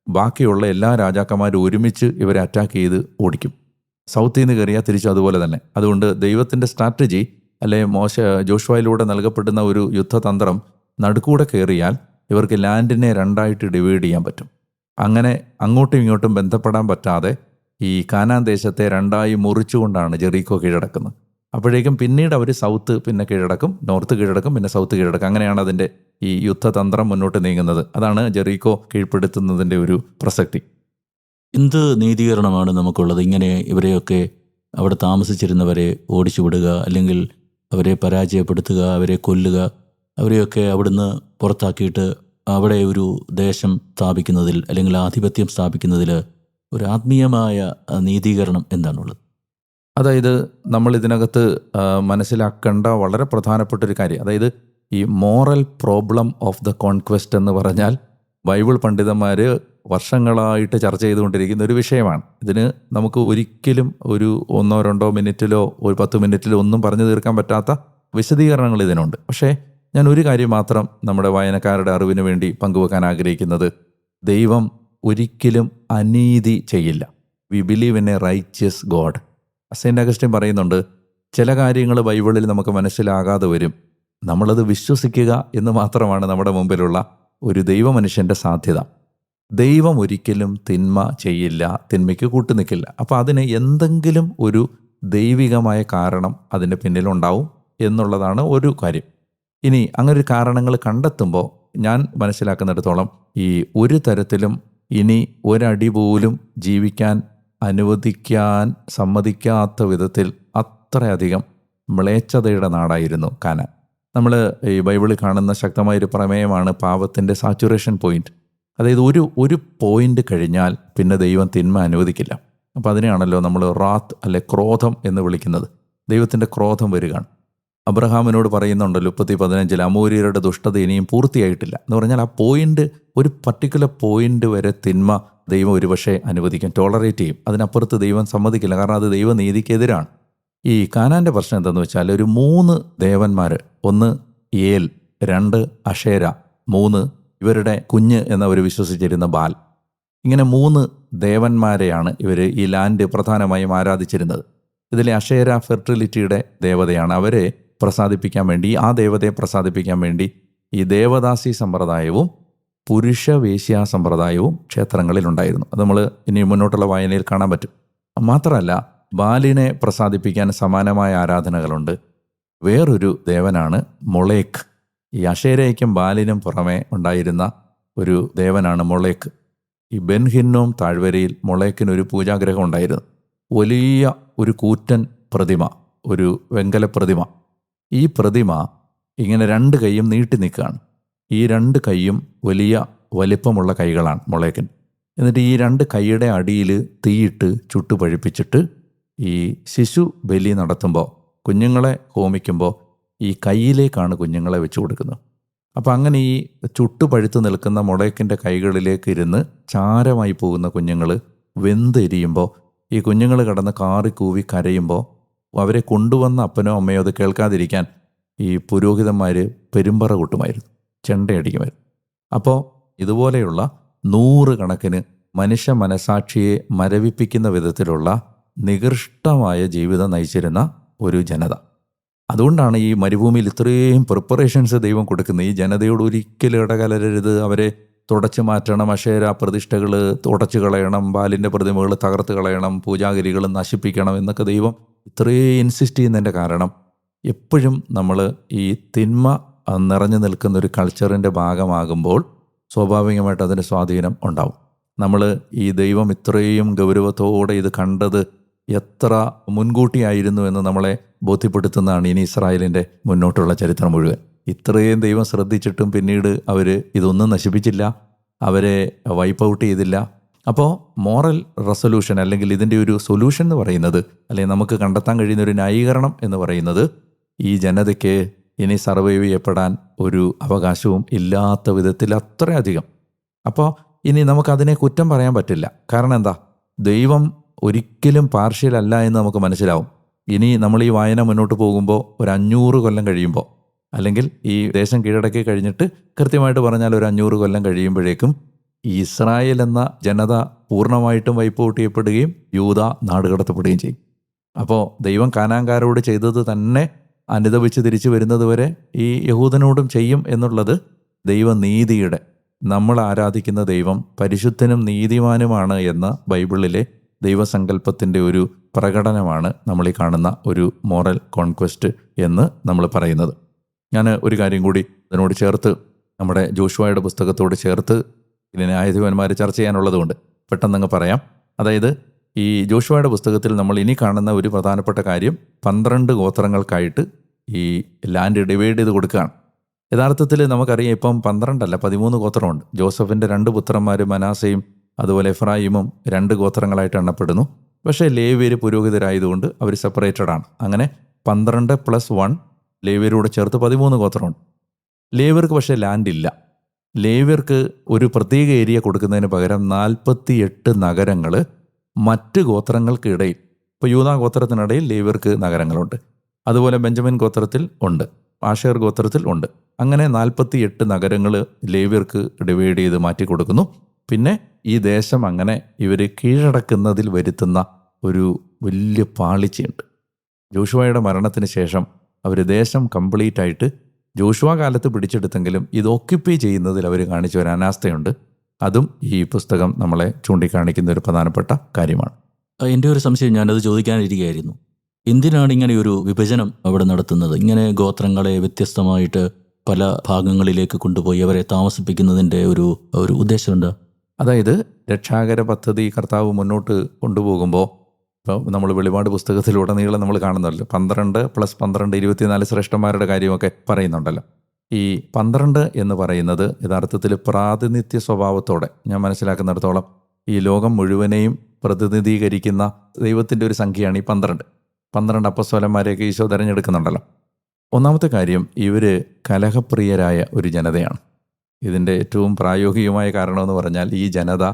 ബാക്കിയുള്ള എല്ലാ രാജാക്കന്മാരും ഒരുമിച്ച് ഇവരെ അറ്റാക്ക് ചെയ്ത് ഓടിക്കും. സൗത്തിൽ നിന്ന് കയറിയാൽ തിരിച്ചും അതുപോലെ തന്നെ. അതുകൊണ്ട് ദൈവത്തിൻ്റെ സ്ട്രാറ്റജി അല്ലെ ജോഷുവയിലൂടെ നൽകപ്പെടുന്ന ഒരു യുദ്ധതന്ത്രം, നടുക്കൂടെ കയറിയാൽ ഇവർക്ക് ലാൻഡിനെ രണ്ടായിട്ട് ഡിവൈഡ് ചെയ്യാൻ പറ്റും. അങ്ങനെ അങ്ങോട്ടും ഇങ്ങോട്ടും ബന്ധപ്പെടാൻ പറ്റാതെ ഈ കാനാൻ ദേശത്തെ രണ്ടായി മുറിച്ചുകൊണ്ടാണ് ജെറീക്കോ കീഴടക്കുന്നത്. അപ്പോഴേക്കും പിന്നീട് അവർ സൗത്ത് പിന്നെ കീഴടക്കും, നോർത്ത് കീഴടക്കും, പിന്നെ സൗത്ത് കീഴടക്കും. അങ്ങനെയാണ് അതിൻ്റെ ഈ യുദ്ധതന്ത്രം മുന്നോട്ട് നീങ്ങുന്നത്. അതാണ് ജെറീക്കോ കീഴ്പ്പെടുത്തുന്നതിൻ്റെ ഒരു പ്രസക്തി. എന്ത് നീതീകരണമാണ് നമുക്കുള്ളത്? ഇങ്ങനെ ഇവരെയൊക്കെ അവിടെ താമസിച്ചിരുന്നവരെ ഓടിച്ചു വിടുക, അല്ലെങ്കിൽ അവരെ പരാജയപ്പെടുത്തുക, അവരെ കൊല്ലുക, അവരെയൊക്കെ അവിടുന്ന് പുറത്താക്കിയിട്ട് അവിടെ ഒരു ദേശം സ്ഥാപിക്കുന്നതിൽ, അല്ലെങ്കിൽ ആധിപത്യം സ്ഥാപിക്കുന്നതിൽ ഒരു ആത്മീയമായ നീതീകരണം എന്താണുള്ളത്? അതായത് നമ്മൾ ഇതിനകത്ത് മനസ്സിലാക്കേണ്ട വളരെ പ്രധാനപ്പെട്ടൊരു കാര്യം, അതായത് ഈ moral problem of the conquest എന്ന് പറഞ്ഞാൽ ബൈബിൾ പണ്ഡിതന്മാർ വർഷങ്ങളായിട്ട് ചർച്ച ചെയ്തുകൊണ്ടിരിക്കുന്ന ഒരു വിഷയമാണ്. ഇതിന് നമുക്ക് ഒരിക്കലും ഒരു 1-2 മിനിറ്റിലോ ഒരു 10 മിനിറ്റിലോ ഒന്നും പറഞ്ഞു തീർക്കാൻ പറ്റാത്ത വിശദീകരണങ്ങൾ ഇതിനുണ്ട്. പക്ഷേ ഞാൻ ഒരു കാര്യം മാത്രം നമ്മുടെ വായനക്കാരുടെ അറിവിന് വേണ്ടി പങ്കുവെക്കാൻ ആഗ്രഹിക്കുന്നത്, ദൈവം ഒരിക്കലും അനീതി ചെയ്യില്ല. We believe in A righteous God. Saint Augustine പറയുന്നുണ്ട്, ചില കാര്യങ്ങൾ ബൈബിളിൽ നമുക്ക് മനസ്സിലാകാതെ വരും, നമ്മളത് വിശ്വസിക്കുക എന്ന് മാത്രമാണ് നമ്മുടെ മുമ്പിലുള്ള ഒരു ദൈവമനുഷ്യൻ്റെ സാധ്യത. ദൈവം ഒരിക്കലും തിന്മ ചെയ്യില്ല, തിന്മയ്ക്ക് കൂട്ടുനിൽക്കില്ല. അപ്പോൾ അതിന് എന്തെങ്കിലും ഒരു ദൈവികമായ കാരണം അതിൻ്റെ പിന്നിലുണ്ടാവും എന്നുള്ളതാണ് ഒരു കാര്യം. ഇനി അങ്ങനെ കാരണങ്ങൾ കണ്ടെത്തുമ്പോൾ ഞാൻ മനസ്സിലാക്കുന്നിടത്തോളം ഈ ഒരു തരത്തിലും ഇനി ഒരടി പോലും ജീവിക്കാൻ അനുവദിക്കാൻ സമ്മതിക്കാത്ത വിധത്തിൽ അത്രയധികം മ്ലേച്ഛതയുടെ നാടായിരുന്നു കാനാൻ. നമ്മൾ ഈ ബൈബിളിൽ കാണുന്ന ശക്തമായൊരു പ്രമേയമാണ് പാപത്തിൻ്റെ സാച്ചുറേഷൻ പോയിന്റ്. അതായത് ഒരു പോയിന്റ് കഴിഞ്ഞാൽ പിന്നെ ദൈവം തിന്മ അനുവദിക്കില്ല. അപ്പോൾ അതിനെയാണല്ലോ നമ്മൾ റാത്ത് അല്ലെ ക്രോധം എന്ന് വിളിക്കുന്നത്. ദൈവത്തിൻ്റെ ക്രോധം വരികയാണ്. അബ്രഹാമിനോട് പറയുന്നുണ്ടല്ലോ 15 അമോര്യരുടെ ദുഷ്ടത ഇനിയും പൂർത്തിയായിട്ടില്ല എന്ന് പറഞ്ഞാൽ ആ പോയിന്റ്, ഒരു പർട്ടിക്കുലർ പോയിന്റ് വരെ തിന്മ ദൈവം ഒരുപക്ഷെ അനുവദിക്കും, ടോളറേറ്റ് ചെയ്യും. അതിനപ്പുറത്ത് ദൈവം സമ്മതിക്കില്ല, കാരണം അത് ദൈവനീതിക്കെതിരാണ്. ഈ കാനാൻ്റെ പ്രശ്നം എന്താണെന്ന് വെച്ചാൽ ഒരു 3 ദേവന്മാർ, 1 ഏൽ, 2 അഷേര, 3 ഇവരുടെ കുഞ്ഞ് എന്നവർ വിശ്വസിച്ചിരുന്ന ബാൽ, ഇങ്ങനെ 3 ദേവന്മാരെയാണ് ഇവർ ഈ ലാൻഡ് പ്രധാനമായും ആരാധിച്ചിരുന്നത്. ഇതിലെ അഷേര ഫെർട്ടിലിറ്റിയുടെ ദേവതയാണ്. അവരെ പ്രസാദിപ്പിക്കാൻ വേണ്ടി, ആ ദേവതയെ പ്രസാദിപ്പിക്കാൻ വേണ്ടി ഈ ദേവദാസി സമ്പ്രദായവും പുരുഷവേശ്യാ സമ്പ്രദായവും ക്ഷേത്രങ്ങളിലുണ്ടായിരുന്നു. അത് നമ്മൾ ഇനി മുന്നോട്ടുള്ള വായനയിൽ കാണാൻ പറ്റും. മാത്രമല്ല ബാലിനെ പ്രസാദിപ്പിക്കാൻ സമാനമായ ആരാധനകളുണ്ട്. വേറൊരു ദേവനാണ് മൊളേക്ക്. ഈ അഷേരയ്ക്കും ബാലിനും പുറമെ ഉണ്ടായിരുന്ന ഒരു ദേവനാണ് മൊളേക്ക്. ഈ ബെൻഹിന്നോം താഴ്വരയിൽ മൊളേക്കിനൊരു പൂജാഗ്രഹം ഉണ്ടായിരുന്നു. വലിയ ഒരു കൂറ്റൻ പ്രതിമ, ഒരു വെങ്കല പ്രതിമ. ഈ പ്രതിമ ഇങ്ങനെ 2 കൈയും നീട്ടി നിൽക്കുകയാണ്. ഈ 2 കൈയും വലിയ വലിപ്പമുള്ള കൈകളാണ് മൊളേക്കിന്. എന്നിട്ട് ഈ 2 കൈയുടെ അടിയിൽ തീയിട്ട് ചുട്ടുപഴിപ്പിച്ചിട്ട് ഈ ശിശു ബലി നടത്തുമ്പോൾ, കുഞ്ഞുങ്ങളെ ഹോമിക്കുമ്പോൾ ഈ കൈയിലേക്കാണ് കുഞ്ഞുങ്ങളെ വെച്ച് കൊടുക്കുന്നത്. അപ്പോൾ അങ്ങനെ ഈ ചുട്ടുപഴുത്ത് നിൽക്കുന്ന മൊളേക്കിൻ്റെ കൈകളിലേക്ക് ഇരുന്ന് ചാരമായി പോകുന്ന കുഞ്ഞുങ്ങൾ വെന്തെരിയുമ്പോൾ ഈ കുഞ്ഞുങ്ങൾ കിടന്ന് കാറിക്കൂവി കരയുമ്പോൾ അവരെ കൊണ്ടുവന്ന അപ്പനോ അമ്മയോ അത് കേൾക്കാതിരിക്കാൻ ഈ പുരോഹിതന്മാർ പെരുമ്പറ കൂട്ടുമായിരുന്നു, ചെണ്ടയടിക്കുമായിരുന്നു. അപ്പോൾ ഇതുപോലെയുള്ള 100 കണക്കിന് മനുഷ്യ മനസാക്ഷിയെ മരവിപ്പിക്കുന്ന വിധത്തിലുള്ള നികൃഷ്ടമായ ജീവിതം നയിച്ചിരുന്ന ഒരു ജനത. അതുകൊണ്ടാണ് ഈ മരുഭൂമിയിൽ ഇത്രയും പ്രിപ്പറേഷൻസ് ദൈവം കൊടുക്കുന്നത്. ഈ ജനതയോട് ഒരിക്കലും ഇടകലരരുത്, അവരെ തുടച്ചു മാറ്റണം, അക്ഷേര പ്രതിഷ്ഠകൾ തുടച്ചു കളയണം, ബാലിൻ്റെ പ്രതിമകൾ തകർത്ത് കളയണം, പൂജാഗിരികൾ നശിപ്പിക്കണം എന്നൊക്കെ ദൈവം ഇത്രയും ഇൻസിസ്റ്റ് ചെയ്യുന്നതിൻ്റെ കാരണം എപ്പോഴും നമ്മൾ ഈ തിന്മ നിറഞ്ഞു നിൽക്കുന്ന ഒരു കൾച്ചറിൻ്റെ ഭാഗമാകുമ്പോൾ സ്വാഭാവികമായിട്ട് അതിന് സ്വാധീനം ഉണ്ടാവും. നമ്മൾ ഈ ദൈവം ഇത്രയും ഗൗരവത്തോടെ ഇത് കണ്ടത് എത്ര മുൻകൂട്ടിയായിരുന്നു എന്ന് നമ്മളെ ബോധ്യപ്പെടുത്തുന്നതാണ് ഇനി ഇസ്രായേലിൻ്റെ മുന്നോട്ടുള്ള ചരിത്രം മുഴുവൻ. ഇത്രയും ദൈവം ശ്രദ്ധിച്ചിട്ടും പിന്നീട് അവർ ഇതൊന്നും നശിപ്പിച്ചില്ല, അവരെ വൈപ്പ് ഔട്ട് ചെയ്തില്ല. അപ്പോൾ മോറൽ റെസൊല്യൂഷൻ അല്ലെങ്കിൽ ഇതിൻ്റെ ഒരു സൊല്യൂഷൻ എന്ന് പറയുന്നത്, അല്ലെങ്കിൽ നമുക്ക് കണ്ടെത്താൻ കഴിയുന്ന ഒരു ന്യായീകരണം എന്ന് പറയുന്നത്, ഈ ജനതയ്ക്ക് ഇനി സർവൈവ് ചെയ്യപ്പെടാൻ ഒരു അവകാശവും ഇല്ലാത്ത വിധത്തിൽ അത്രയധികം. അപ്പോൾ ഇനി നമുക്കതിനെ കുറ്റം പറയാൻ പറ്റില്ല. കാരണം എന്താ, ദൈവം ഒരിക്കലും പാർഷ്യൽ അല്ല എന്ന് നമുക്ക് മനസ്സിലാവും. ഇനി നമ്മൾ ഈ വായന മുന്നോട്ട് പോകുമ്പോൾ ഒരു 500 കൊല്ലം കഴിയുമ്പോൾ, അല്ലെങ്കിൽ ഈ ദേശം കീഴടക്കി കഴിഞ്ഞിട്ട് കൃത്യമായിട്ട് പറഞ്ഞാൽ ഒരു 500 കൊല്ലം കഴിയുമ്പോഴേക്കും ഇസ്രായേൽ എന്ന ജനത പൂർണ്ണമായിട്ടും വൈപ്പ് ഔട്ട് ചെയ്യപ്പെടുകയും യൂദ നാടുകടത്തപ്പെടുകയും ചെയ്യും. അപ്പോൾ ദൈവം കാനാൻകാരോട് ചെയ്തത് തന്നെ അനുദപിച്ച് തിരിച്ചു വരുന്നത് വരെ ഈ യഹൂദനോടും ചെയ്യും എന്നുള്ളത് ദൈവനീതിയുടെ, നമ്മൾ ആരാധിക്കുന്ന ദൈവം പരിശുദ്ധനും നീതിമാനുമാണ് എന്ന ബൈബിളിലെ ദൈവസങ്കല്പത്തിൻ്റെ ഒരു പ്രകടനമാണ് നമ്മൾ ഈ കാണുന്ന ഒരു മോറൽ കോൺക്വസ്റ്റ് എന്ന് നമ്മൾ പറയുന്നത്. ഞാൻ ഒരു കാര്യം കൂടി ഇതിനോട് ചേർത്ത്, നമ്മുടെ ജോഷുവയുടെ പുസ്തകത്തോട് ചേർത്ത് ഇതിനെ ന്യായാധിപന്മാർ ചർച്ച ചെയ്യാനുള്ളതുകൊണ്ട് പെട്ടെന്നങ്ങ് പറയാം. അതായത് ഈ ജോഷുവയുടെ പുസ്തകത്തിൽ നമ്മൾ ഇനി കാണുന്ന ഒരു പ്രധാനപ്പെട്ട കാര്യം 12 ഗോത്രങ്ങൾക്കായിട്ട് ഈ ലാൻഡ് ഡിവൈഡ് ചെയ്ത് കൊടുക്കുകയാണ്. യഥാർത്ഥത്തിൽ നമുക്കറിയാം ഇപ്പം 12 അല്ല 13 ഗോത്രമുണ്ട്. ജോസഫിൻ്റെ 2 പുത്രന്മാർ മനാസയും അതുപോലെ എഫ്രായിമും 2 ഗോത്രങ്ങളായിട്ട് എണ്ണപ്പെടുന്നു. പക്ഷേ ലേവ്യർ പുരോഹിതരായതുകൊണ്ട് അവർ സെപ്പറേറ്റഡ് ആണ്. അങ്ങനെ 12 + 1 ലേവ്യരോട് ചേർത്ത് 13 ഗോത്രമുണ്ട്. ലേവ്യർക്ക് പക്ഷേ ലാൻഡ് ഇല്ല. ലേവ്യർക്ക് ഒരു പ്രത്യേക ഏരിയ കൊടുക്കുന്നതിന് പകരം 48 നഗരങ്ങൾ മറ്റ് ഗോത്രങ്ങൾക്കിടയിൽ, ഇപ്പോൾ യൂദാ ഗോത്രത്തിനിടയിൽ ലേവ്യർക്ക് നഗരങ്ങളുണ്ട്, അതുപോലെ ബെഞ്ചമിൻ ഗോത്രത്തിൽ ഉണ്ട്, ആഷേർ ഗോത്രത്തിൽ ഉണ്ട്. അങ്ങനെ 48 നഗരങ്ങൾ ലേവ്യർക്ക് ഡിവൈഡ് ചെയ്ത് മാറ്റി കൊടുക്കുന്നു. പിന്നെ ഈ ദേശം അങ്ങനെ ഇവർ കീഴടക്കുന്നതിൽ വരുത്തുന്ന ഒരു വലിയ പാളിച്ചയുണ്ട്. ജോഷുവയുടെ മരണത്തിന് ശേഷം അവർ ദേശം കംപ്ലീറ്റ് ആയിട്ട് ജോഷുവ കാലത്ത് പിടിച്ചെടുത്തെങ്കിലും ഇത് ഓക്യുപ്പൈ ചെയ്യുന്നതിൽ അവർ കാണിച്ച ഒരു അനാസ്ഥയുണ്ട്. അതും ഈ പുസ്തകം നമ്മളെ ചൂണ്ടിക്കാണിക്കുന്ന ഒരു പ്രധാനപ്പെട്ട കാര്യമാണ്. എൻ്റെ ഒരു സംശയം, ഞാനത് ചോദിക്കാനിരിക്കുകയായിരുന്നു. എന്തിനാണ് ഇങ്ങനെ ഒരു വിഭജനം അവിടെ നടത്തുന്നത്? ഇങ്ങനെ ഗോത്രങ്ങളെ വ്യത്യസ്തമായിട്ട് പല ഭാഗങ്ങളിലേക്ക് കൊണ്ടുപോയി അവരെ താമസിപ്പിക്കുന്നതിൻ്റെ ഒരു ഉദ്ദേശം എന്താ? അതായത് രക്ഷാകര പദ്ധതി കർത്താവ് മുന്നോട്ട് കൊണ്ടുപോകുമ്പോൾ, ഇപ്പോൾ നമ്മൾ വെളിപാട് പുസ്തകത്തിലുടനീളം നമ്മൾ കാണുന്നല്ലോ 12 + 12 24 ശ്രേഷ്ഠന്മാരുടെ കാര്യമൊക്കെ പറയുന്നുണ്ടല്ലോ. ഈ 12 എന്ന് പറയുന്നത് യഥാർത്ഥത്തിൽ പ്രാതിനിധ്യ സ്വഭാവത്തോടെ ഞാൻ മനസ്സിലാക്കുന്നിടത്തോളം ഈ ലോകം മുഴുവനെയും പ്രതിനിധീകരിക്കുന്ന ദൈവത്തിൻ്റെ ഒരു സംഖ്യയാണ് ഈ 12 അപ്പസ്തോലന്മാരെയൊക്കെ ഈശോ തിരഞ്ഞെടുക്കുന്നുണ്ടല്ലോ. ഒന്നാമത്തെ കാര്യം, ഇവർ കലഹപ്രിയരായ ഒരു ജനതയാണ്. ഇതിൻ്റെ ഏറ്റവും പ്രായോഗികമായ കാരണമെന്ന് പറഞ്ഞാൽ, ഈ ജനത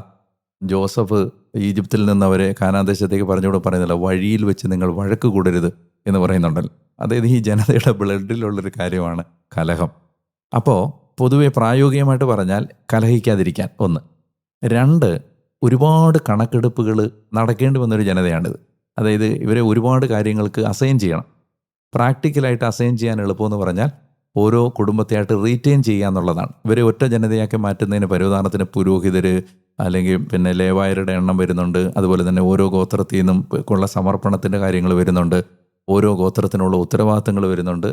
ജോസഫ് ഈജിപ്തിൽ നിന്ന് അവരെ കാനാൻ ദേശത്തേക്ക് പറഞ്ഞുകൂടെ പറയുന്നില്ല, വഴിയിൽ വെച്ച് നിങ്ങൾ വഴക്ക് കൂടരുത് എന്ന് പറയുന്നുണ്ടല്ലോ. അതായത് ഈ ജനതയുടെ ബ്ലഡിലുള്ളൊരു കാര്യമാണ് കലഹം. അപ്പോൾ പൊതുവെ പ്രായോഗികമായിട്ട് പറഞ്ഞാൽ കലഹിക്കാതിരിക്കാൻ, 1. 2, ഒരുപാട് കണക്കെടുപ്പുകൾ നടക്കേണ്ടി വന്നൊരു ജനതയാണിത്. അതായത് ഇവരെ ഒരുപാട് കാര്യങ്ങൾക്ക് അസൈൻ ചെയ്യണം. പ്രാക്ടിക്കലായിട്ട് അസൈൻ ചെയ്യാൻ എളുപ്പമെന്ന് പറഞ്ഞാൽ ഓരോ കുടുംബത്തെയായിട്ട് റീറ്റെയിൻ ചെയ്യുക എന്നുള്ളതാണ്. ഇവരെ ഒറ്റ ജനതയാക്കി മാറ്റുന്നതിന് പരവധാനത്തിന് പുരോഹിതർ അല്ലെങ്കിൽ പിന്നെ ലേവായരുടെ എണ്ണം വരുന്നുണ്ട്. അതുപോലെ തന്നെ ഓരോ ഗോത്രത്തിൽ നിന്നും ഉള്ള സമർപ്പണത്തിൻ്റെ കാര്യങ്ങൾ വരുന്നുണ്ട്. ഓരോ ഗോത്രത്തിനുള്ള ഉത്തരവാദിത്തങ്ങൾ വരുന്നുണ്ട്.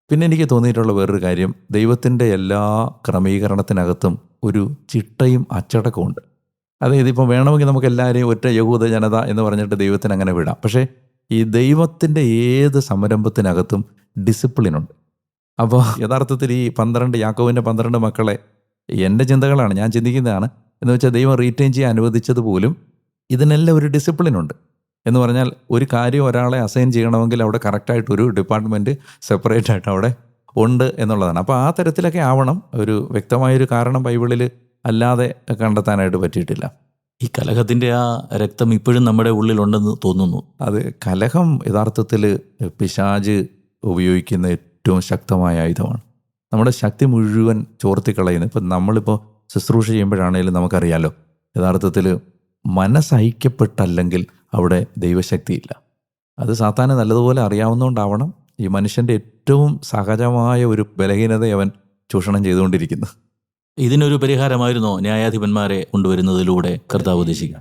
പിന്നെ എനിക്ക് തോന്നിയിട്ടുള്ള വേറൊരു കാര്യം, ദൈവത്തിൻ്റെ എല്ലാ ക്രമീകരണത്തിനകത്തും ഒരു ചിട്ടയും അച്ചടക്കവും ഉണ്ട്. അതായത് ഇപ്പോൾ വേണമെങ്കിൽ നമുക്ക് എല്ലാവരെയും ഒറ്റ യഹൂദ ജനത എന്ന് പറഞ്ഞിട്ട് ദൈവത്തിന് അങ്ങനെ വിടാം. പക്ഷേ ഈ ദൈവത്തിൻ്റെ ഏത് സംരംഭത്തിനകത്തും ഡിസിപ്ലിനുണ്ട്. അപ്പോൾ യഥാർത്ഥത്തിൽ ഈ 12 യാക്കോബിൻ്റെ 12 മക്കളെ, എൻ്റെ ചിന്തകളാണ്, ഞാൻ ചിന്തിക്കുന്നതാണ്, എന്ന് വെച്ചാൽ ദൈവം റീറ്റെയിൻ ചെയ്യാൻ അനുവദിച്ചതുപോലും ഇതിനെല്ലാം ഒരു ഡിസിപ്ലിനുണ്ട്. എന്ന് പറഞ്ഞാൽ ഒരു കാര്യം ഒരാളെ അസൈൻ ചെയ്യണമെങ്കിൽ അവിടെ കറക്റ്റായിട്ടൊരു ഡിപ്പാർട്ട്മെൻറ്റ് സെപ്പറേറ്റ് ആയിട്ട് അവിടെ ഉണ്ട് എന്നുള്ളതാണ്. അപ്പോൾ ആ തരത്തിലൊക്കെ ആവണം. ഒരു വ്യക്തമായൊരു കാരണം ബൈബിളിൽ അല്ലാതെ കണ്ടെത്താനായിട്ട് പറ്റിയിട്ടില്ല. ഈ കലഹത്തിൻ്റെ ആ രക്തം ഇപ്പോഴും നമ്മുടെ ഉള്ളിലുണ്ടെന്ന് തോന്നുന്നു. അത് കലഹം യഥാർത്ഥത്തിൽ പിശാച് ഉപയോഗിക്കുന്ന ഏറ്റവും ശക്തമായ ആയുധമാണ്. നമ്മുടെ ശക്തി മുഴുവൻ ചോർത്തിക്കളയുന്നത്. ഇപ്പം നമ്മളിപ്പോൾ ശുശ്രൂഷ ചെയ്യുമ്പോഴാണെങ്കിലും നമുക്കറിയാമല്ലോ, യഥാർത്ഥത്തിൽ മനസ്സൈക്യപ്പെട്ടല്ലെങ്കിൽ അവിടെ ദൈവശക്തിയില്ല. അത് സാത്താന് നല്ലതുപോലെ അറിയാവുന്നതുകൊണ്ടാവണം ഈ മനുഷ്യൻ്റെ ഏറ്റവും സഹജമായ ഒരു ബലഹീനത അവൻ ചൂഷണം ചെയ്തുകൊണ്ടിരിക്കുന്നു. ഇതിനൊരു പരിഹാരമായിരുന്നോ ന്യായാധിപന്മാരെ കൊണ്ടുവരുന്നതിലൂടെ കർത്താവ് ഉദ്ദേശിക്കുക?